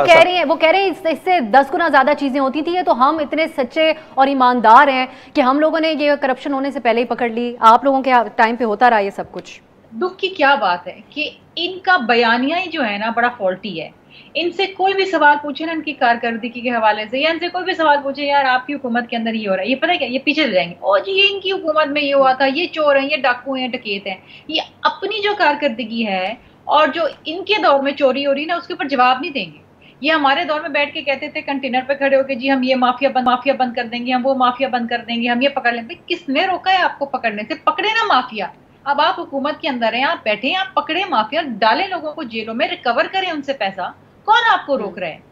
कह रहे हैं इससे 10 गुना ज्यादा चीजें होती थी, तो हम इतने सच्चे और ईमानदार हैं कि हम लोगों ने ये करप्शन होने से पहले ही पकड़ ली, आप लोगों के टाइम पे होता रहा ये सब कुछ। दुख की क्या बात है कि इनका बयानिया ही जो है ना बड़ा फॉल्टी है। इनसे कोई भी सवाल पूछे ना इनकी कारकर्दगी के हवाले से, या इनसे कोई भी सवाल पूछे यार आपकी हुकूमत के अंदर ये हो रहा है, ये पता है क्या, ये पीछे चले जाएंगे, ओ जी ये इनकी हुकूमत में ये हुआ था, ये चोर हैं, ये डाकू हैं, डकैत हैं। ये अपनी जो कारकर्दगी है और जो इनके दौर में चोरी हो रही ना उसके ऊपर जवाब नहीं देंगे। ये हमारे दौर में बैठ के कहते थे कंटेनर पे खड़े होके जी हम ये माफिया बंद कर देंगे, हम वो माफिया बंद कर देंगे, हम ये पकड़ लेंगे। किसने रोका है आपको पकड़ने से? पकड़े ना माफिया। अब आप हुकूमत के अंदर हैं, आप बैठे हैं, आप पकड़े माफिया, डालें लोगों को जेलों में, रिकवर करें उनसे पैसा, कौन आपको रोक रहे हैं?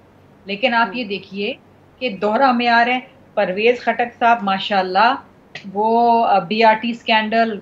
लेकिन आप ये देखिए कि दोहरा में आ रहे हैं। परवेज खटक साहब माशाल्लाह, वो BRT स्कैंडल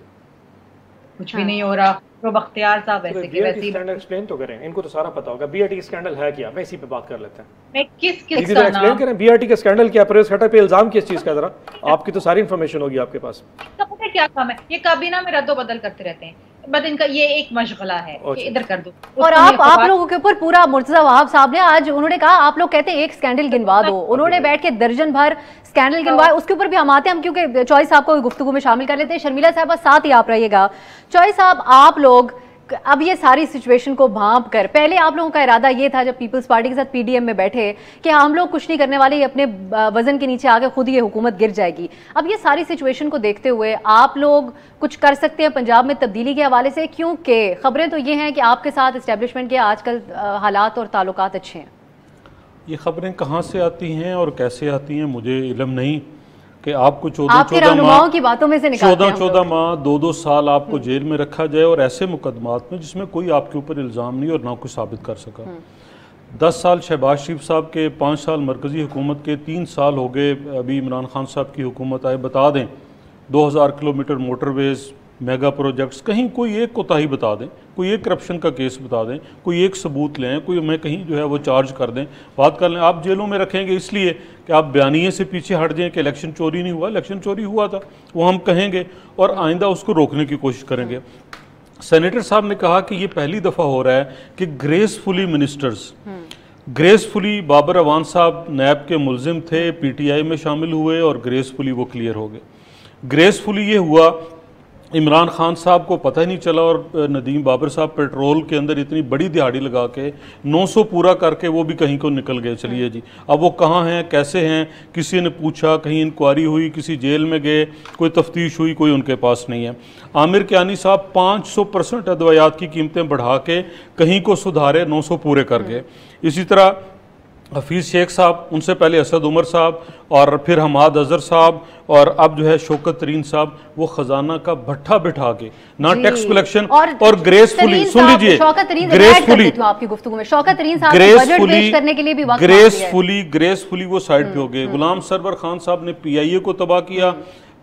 कुछ भी नहीं हो रहा। बख्तियार साहब वैसे की वैसे स्कैंडल एक्सप्लेन तो करें, इनको तो सारा पता होगा BRT स्कैंडल है क्या, मैं इसी पे बात कर लेते हैं। मैं किस एक्सप्लेन करें BRT का स्कैंडल क्या, परवेज खटक पे इल्जाम किस चीज का, जरा आपकी तो सारी इंफॉर्मेशन होगी आपके पास। पता क्या काम है, ये काबीना में रद्दो बदल करते रहते हैं, बस इनका ये एक मशगला है कि इधर कर दो। और आप लोगों के ऊपर पूरा मुर्तजा वहाब साहब ने आज उन्होंने कहा, आप लोग कहते हैं एक स्कैंडल गिनवा दो, उन्होंने बैठ के दर्जन भर स्कैंडल गिनवाए। उसके ऊपर भी हम आते हैं, हम क्योंकि चॉइस साहब को गुफ्तगू में शामिल कर लेते हैं। शर्मिला साहब साथ ही आप रहिएगा। चॉइस साहब, आप लोग अब ये सारी सिचुएशन को भांप कर, पहले आप लोगों का इरादा ये था जब पीपल्स पार्टी के साथ PDM में बैठे कि हम लोग कुछ नहीं करने वाले, ये अपने वजन के नीचे आके खुद ये हुकूमत गिर जाएगी। अब ये सारी सिचुएशन को देखते हुए आप लोग कुछ कर सकते हैं पंजाब में तब्दीली के हवाले से? क्योंकि खबरें तो ये हैं कि आपके साथ इस्टेब्लिशमेंट के आजकल हालात और ताल्लुकात अच्छे हैं। ये खबरें कहाँ से आती हैं और कैसे आती हैं मुझे इल्म नहीं कि आपको 14 माह 2-2 साल आपको जेल में रखा जाए और ऐसे मुकदमात में जिसमें कोई आपके ऊपर इल्ज़ाम नहीं और ना कोई साबित कर सका। 10 साल शहबाज शरीफ साहब के, 5 साल मरकज़ी हुकूमत के, 3 साल हो गए अभी इमरान खान साहब की हुकूमत आए। बता दें 2000 किलोमीटर मोटरवेज़, मेगा प्रोजेक्ट्स, कहीं कोई एक कोताही बता दें, कोई एक करप्शन का केस बता दें, कोई एक सबूत लें, कोई हमें कहीं जो है वो चार्ज कर दें, बात कर लें। आप जेलों में रखेंगे इसलिए कि आप बयानिए से पीछे हट जाएं कि इलेक्शन चोरी नहीं हुआ, इलेक्शन चोरी हुआ था, वो हम कहेंगे और आइंदा उसको रोकने की कोशिश करेंगे। सेनेटर साहब ने कहा कि ये पहली दफ़ा हो रहा है कि gracefully ministers, gracefully Babar Awan साहब नैब के मुलजिम थे, PTI में शामिल हुए और ग्रेसफुली वो क्लियर हो गए। ग्रेसफुली ये हुआ इमरान खान साहब को पता ही नहीं चला और नदीम बाबर साहब पेट्रोल के अंदर इतनी बड़ी दिहाड़ी लगा के 900 पूरा करके वो भी कहीं को निकल गए। चलिए जी, अब वो कहाँ हैं, कैसे हैं, किसी ने पूछा, कहीं इंक्वायरी हुई, किसी जेल में गए, कोई तफ्तीश हुई, कोई उनके पास नहीं है। आमिर कियानी साहब 500% अदवायात की कीमतें बढ़ा के कहीं को सुधारे, 900 पूरे कर गए। इसी तरह हफीज़ शेख साहब, उनसे पहले असद उमर साहब और फिर हमाद अजहर साहब और अब जो है शौकत तरीन साहब, वो खजाना का भट्ठा बिठा के ना टैक्स कलेक्शन और ग्रेसफुली, सुन लीजिए, ग्रेसफुली वो साइड पे हो गए। गुलाम सरवर खान साहब ने PIA को तबाह किया,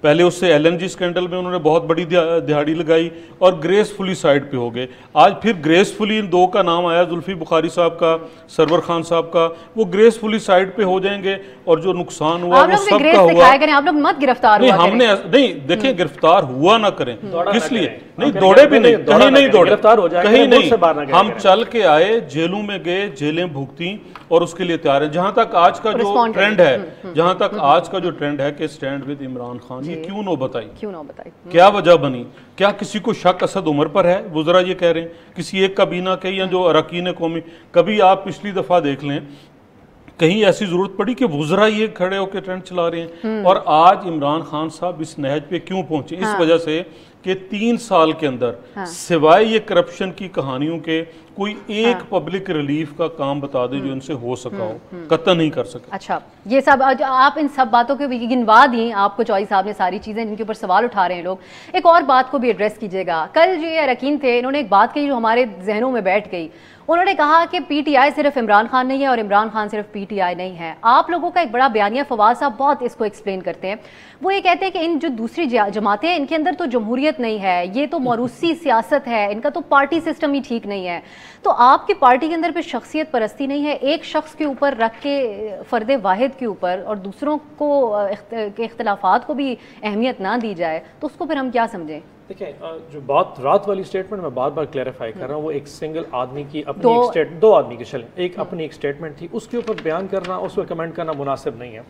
पहले उससे LNG स्कैंडल में उन्होंने बहुत बड़ी दिहाड़ी लगाई और ग्रेसफुली साइड पे हो गए। आज फिर ग्रेसफुली इन दो का नाम आया, जुल्फी बुखारी साहब का, सरवर खान साहब का, वो ग्रेसफुली साइड पे हो जाएंगे और जो नुकसान हुआ वो सबका हुआ। आप लोग मत गिरफ्तार नहीं, हमने नहीं देखें, गिरफ्तार हुआ ना करें, किस लिए नहीं, दौड़े भी नहीं, कहीं नहीं दौड़े, कहीं नहीं, हम चल के आए, जेलों में गए, जेलें भुगती और उसके लिए तैयार है। जहां तक आज का जो ट्रेंड है, जहां तक आज का जो ट्रेंड है कि स्टैंड विद इमरान खान, ये क्यों ना बताई, क्या वजह बनी? क्या किसी को शक असद उमर पर है? वुज़रा ये कह रहे हैं किसी एक काबीना के या जो अरकान कौमी। कभी आप पिछली दफा देख लें कहीं ऐसी जरूरत पड़ी कि वुज़रा ये खड़े होकर ट्रेंड चला रहे हैं। और आज इमरान खान साहब इस नहज पे क्यों पहुंचे? इस वजह से कि 3 साल के अंदर सिवाय ये करप्शन की कहानियों के कोई एक पब्लिक रिलीफ का काम बता दे जो इनसे हो सका हो, कतई नहीं कर सके। अच्छा, ये सब आप इन सब बातों के भी गिनवा दी आपको चॉइस साहब ने सारी चीजें जिनके ऊपर सवाल उठा रहे हैं लोग। एक और बात को भी एड्रेस कीजिएगा। कल जो ये अरकान थे, इन्होंने एक बात कही जो हमारे जहनों में बैठ गई। उन्होंने कहा कि PTI सिर्फ इमरान खान नहीं है और इमरान खान सिर्फ PTI नहीं है। आप लोगों का एक बड़ा बयानिया, फवाद साहब बहुत इसको एक्सप्लेन करते हैं। वो ये कहते हैं कि इन जो दूसरी जमातें हैं, इनके अंदर तो जमहूरियत शख्सियत नहीं है, ये तो मौरूसी सियासत है, इनका तो पार्टी सिस्टम ही ठीक नहीं है। तो आपकी पार्टी के अंदर पे शख्सियत परस्ती नहीं है, एक शख्स के ऊपर रख के फ़र्द वाहिद के ऊपर और दूसरों को के इख्तलाफात को भी अहमियत ना दी जाए, तो उसको फिर हम क्या समझें? देखिए, जो बात रात वाली स्टेटमेंट मैं बार बार क्लैरिफाई कर रहा हूँ, वो एक सिंगल आदमी की अपनी दो आदमी की चलें, एक अपनी एक स्टेटमेंट थी, उसके ऊपर बयान करना, उस पर कमेंट करना मुनासिब नहीं है।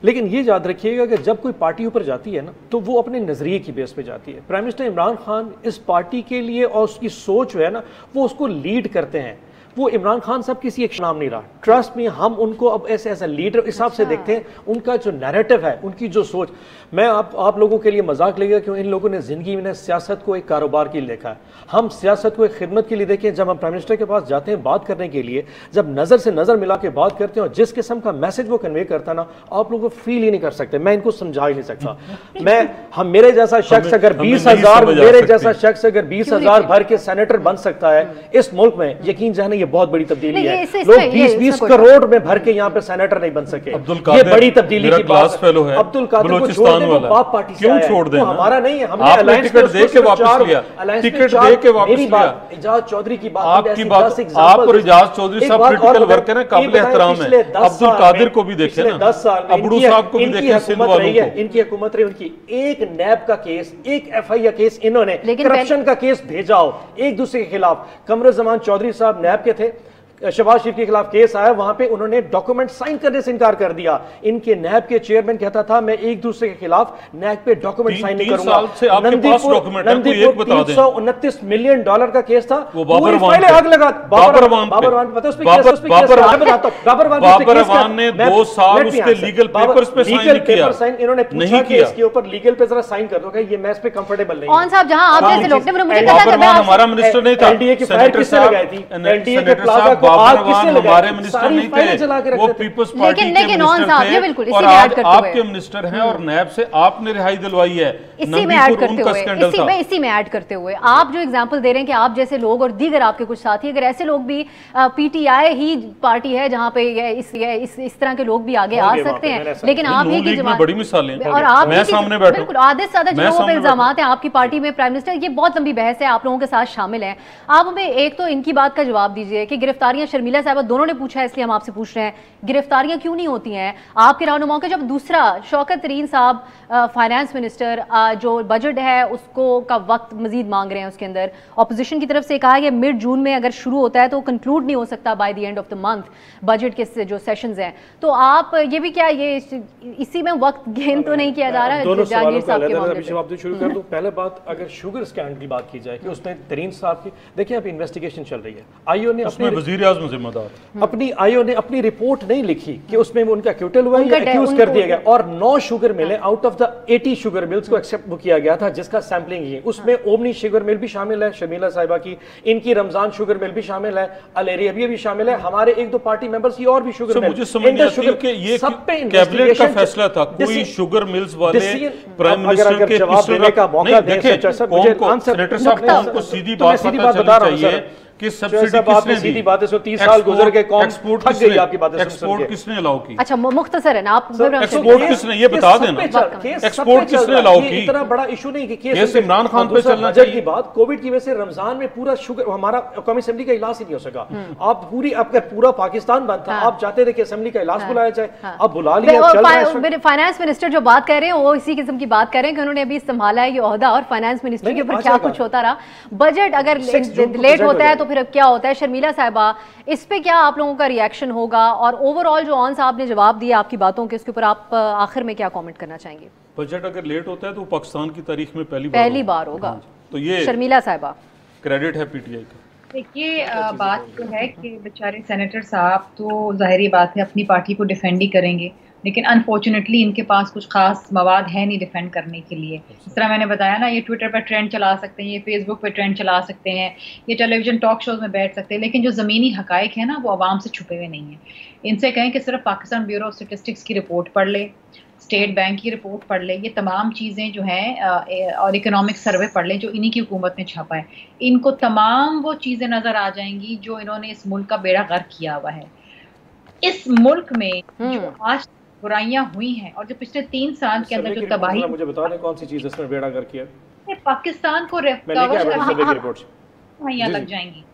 लेकिन ये याद रखिएगा कि जब कोई पार्टी ऊपर जाती है ना, तो वो अपने नज़रिए की बेस पे जाती है। प्राइम मिनिस्टर इमरान खान इस पार्टी के लिए और उसकी सोच जो है ना, वो उसको लीड करते हैं। वो इमरान खान साहब किसी एक नाम नहीं रहा, ट्रस्ट में हम उनको अब ऐसे ऐसा लीडर हिसाब से देखते हैं। उनका जो नैरेटिव है, उनकी जो सोच, मैं आप लोगों के लिए मजाक लगेगा क्यों, इन लोगों ने ज़िंदगी में सियासत को एक कारोबार के लिए देखा है, हम सियासत को एक खिदमत के लिए देखें। जब हम प्राइम मिनिस्टर के पास जाते हैं बात करने के लिए, जब नज़र से नज़र मिला के बात करते हैं और जिस किस्म का मैसेज वो कन्वे करता ना, आप लोगों को फील ही नहीं कर सकते, मैं इनको समझा ही नहीं सकता। मेरे जैसा शख्स अगर 20,000 मेरे जैसा शख्स अगर 20,000 भर के सेनेटर बन सकता है इस मुल्क में, यकीन जाने ये बहुत बड़ी तब्दीली है। लोग 20-20 करोड़ में भर के यहाँ पे सेनेटर नहीं बन सके, ये बड़ी तब्दीली की बात है। अब्दुल कादिर को छोड़ दे, वो बाप पार्टी से आया है, वो हमारा नहीं है। हमने अलायंस टिकट दे के वापस लिया, टिकट दे के वापस लिया। इजाज चौधरी की बात, आपकी बात, आप और इजाज चौधरी साहब क्रिटिकल वर्कर हैं, काबिल एहतराम है। अब्दुल कादिर को भी देखें ना, 10 साल अबड़ू साहब को भी देखें, सिंध वालों को। इनकी हुकूमत रही, उनकी एक नैब का केस, एक FIR केस इन्होंने करप्शन का केस भेजा हो एक दूसरे के खिलाफ। कमरुज़्ज़मान चौधरी साहब नैब के थे, शहबाज शरीफ के खिलाफ केस आया, वहां पे उन्होंने डॉक्यूमेंट साइन करने से इनकार कर दिया। इनके नैब के चेयरमैन कहता था मैं एक दूसरे के खिलाफ नैब पे डॉक्यूमेंट साइन नहीं करूंगा। नंदीपुर $329 मिलियन का केस था, वो बाबर पहले आग लगा बाबर वन ने 2 साल उसके लीगल पेपर्स पे साइन किया। इन्होंने पूछा कि इसके ऊपर लीगल पे जरा साइन कर दो, ये मैं इस पे कंफर्टेबल नहीं। कौन साहब, जहां आप जैसे लोग ने, मुझे हमारा मिनिस्टर नहीं था, एनडीए की फायर किसने लगाई थी? एनडीए के प्लाजा को हमारे मिनिस्टर नहीं थे, वो पीपल्स पार्टी के मिनिस्टर थे, और आज आपके मिनिस्टर हैं और नैब से आपने रिहाई दिलवाई है। इसी में ऐड करते हुए आप जो एग्जांपल दे रहे हैं कि आप जैसे लोग और दीगर आपके कुछ साथी, अगर ऐसे लोग भी, PTI ही पार्टी है जहां पे इस तरह के लोग भी आगे आ सकते हैं, लेकिन आप ही की जमात, बड़ी मिसालें और आप मैं सामने बैठूं, बिल्कुल आधे से ज्यादा जो लोगों पे इल्जामात हैं आपकी पार्टी में प्राइम मिनिस्टर, ये बहुत लंबी बहस है, आप लोगों के साथ शामिल हैं। आप हमें एक तो इनकी बात का जवाब दीजिए कि गिरफ्तारियां, शर्मिला साहब दोनों ने पूछा है इसलिए हम आपसे पूछ रहे हैं, गिरफ्तारियां क्यों नहीं होती हैं आपके रहनुमाओं के? जब दूसरा शौकत तरीन साहब फाइनेंस मिनिस्टर जो बजट है उसको का वक्त मजीद मांग रहे हैं, उसके अंदर ऑपोजिशन की तरफ से कहा कि मिड जून में अगर शुरू होता है तो कंक्लूड नहीं हो सकता by the end of the month budget के जो सेशंस हैं। तो आप ये भी क्या ये इसी में वक्त गेन तो नहीं किया जा रहा है? जहांगीर साहब के मामले पे शुरू कर दूं। पहले बात, अगर शुगर स्कैंडल की बात की जाए कि उसमें तरीन साहब की, देखिए अब इन्वेस्टिगेशन चल रही है, आईओ ने उसमें वजीर आज़म जिम्मेदार, आईओ ने अपनी रिपोर्ट नहीं लिखी कि उसमें उनका एक्यूटल हुआ या एक्यूज कर दिया गया, और 9 शुगर मिलें out of the 80 sugar mills को एक्सेप्ट किया गया था जिसका सैंपलिंग ही है। उसमें ओमनी शुगर मिल भी शामिल है, शर्मिला साहिबा की, इनकी रमजान शुगर मिल भी शामिल है, अलेरिया भी शामिल है, हमारे 1-2 पार्टी मेंबर्स की और भी शुगर मिल। मुझे समझ नहीं आती कि ये कैबिनेट का फैसला था, कोई शुगर मिल्स वाले प्राइम मिनिस्टर के जवाब देने का मौका दें, सेनेटर साहब को हमको सीधी बात बता चाहिए कि सब्सिडी किसने दी? 30 साल गुजर गए, कौन एक्सपोर्ट थक गई आपकी बातें एक्सपोर्ट किसने अलाउ की? अच्छा मुख्तसरन आप एक्सपोर्ट किसने, ये बता देना, एक्सपोर्ट किसने अलाउ की? इतना बड़ा इशू नहीं कि केस इमरान खान पे चलना चाहिए। की बात, कोविड की वजह से रमजान में पूरा शुगर, हमारा कौमी असेंबली का इजलास ही नहीं हो सका। आप आपका पूरा पाकिस्तान बंद था, आप चाहते थे कि असेंबली का इजलास बुलाया जाए, अब बुला लिया। फाइनेंस मिनिस्टर जो बात कर रहे हैं वो इसी किस्म की बात कर रहे हैं कि उन्होंने अभी संभाला है ये ओहदा, और फाइनेंस मिनिस्टर के ऊपर क्या कुछ होता रहा। बजट अगर लेट होता है तो फिर क्या होता है? शर्मिला साहिबा, इस पे क्या आप लोगों का रिएक्शन होगा? और ओवरऑल जो ऑन साहब ने जवाब दिया आपकी बातों के, उसके ऊपर आप आखिर में क्या कमेंट करना चाहेंगे? बजट अगर लेट होता है तो पाकिस्तान की तारीख में पहली बार होगा। तो ये शर्मिला साहिबा क्रेडिट है PTI का। देखिए बात तो है कि बेचारे सेनेटर साहब तो जाहिर बात है अपनी पार्टी को डिफेंड ही करेंगे, लेकिन अनफॉर्चुनेटली इनके पास कुछ खास मवाद है नहीं डिफेंड करने के लिए। इस तरह मैंने बताया ना, ये ट्विटर पर ट्रेंड चला सकते हैं, ये फेसबुक पर ट्रेंड चला सकते हैं, ये टेलीविजन टॉक शोज में बैठ सकते हैं, लेकिन जो ज़मीनी हकाइक है ना वो आवाम से छुपे हुए नहीं हैं। इनसे कहें कि सिर्फ पाकिस्तान ब्यूरो ऑफ स्टेटिस्टिक्स की रिपोर्ट पढ़ ले, स्टेट बैंक की रिपोर्ट पढ़ ले, ये तमाम चीज़ें जो हैं और इकोनॉमिक सर्वे पढ़ ले जो इन्हीं की हुकूमत ने छापा है, इनको तमाम वो चीज़ें नज़र आ जाएंगी जो इन्होंने इस मुल्क का बेड़ा गर्क किया हुआ है। इस मुल्क में जो आज बुराइयां हुई हैं और जो पिछले 3 साल के अंदर जो तबाही, मुझे बता दें कौन सी चीज़ इसने बेड़ा गर्क किया? पाकिस्तान को यहाँ लग जाएंगी।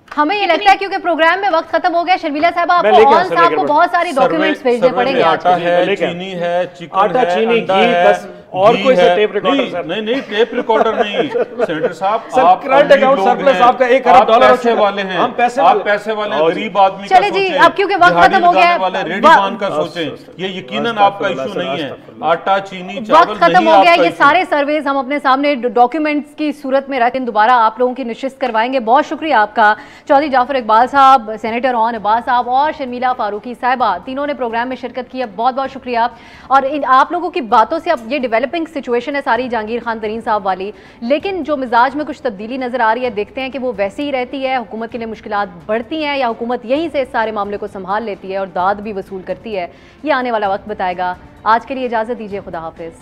हमें ये लगता है क्योंकि प्रोग्राम में वक्त खत्म हो गया, शर्मिला साहब आपको ऑन साहब को बहुत सारी डॉक्यूमेंट्स भेजने पड़ेंगे। आटा है, चीनी है, चिकन आटा, है, चीनी, अंडा घी, है, बस और घी कोई है। सा टेप रिकॉर्डर सर? नहीं टेप रिकॉर्डर नहीं सेनेटर साहब, सर, आप करंट अकाउंट सरप्लस आपका 1 अरब डॉलर पैसे वाले हैं, हम पैसे आप पैसे वाले हैं, गरीब आदमी का चले जी, सोचें, अब क्योंकि वक्त खत्म हो गया, वाले रेडी बांध कर सोचें, ये यकीनन आपका इशू नहीं है। आटा, चीनी, चावल वक्त खत्म हो गया। ये सारे सर्वेज हम अपने सामने डॉक्यूमेंट्स की सूरत में रखें, दोबारा आप लोगों की निश्चित करवाएंगे। बहुत शुक्रिया आपका चौधरी जाफर इकबाल साहब, सेनेटर ऑन अब्बास साहब और शर्मिला फारूकी साहिबा, तीनों ने प्रोग्राम में शिरकत की है, बहुत बहुत शुक्रिया। और आप लोगों की बातों से अब ये डेवलपिंग सिचुएशन है सारी जहांगीर खान तरीन साहब वाली, लेकिन जो मिजाज में कुछ तब्दीली नजर आ रही है, देखते हैं कि वो वैसे ही रहती है, हुकूमत के लिए मुश्किलात बढ़ती हैं या हुकूमत यहीं से इस सारे मामले को संभाल लेती है और दाद भी वसूल करती है। ये आने वाला वक्त बताएगा। आज के लिए इजाजत दीजिए, खुदा हाफिज।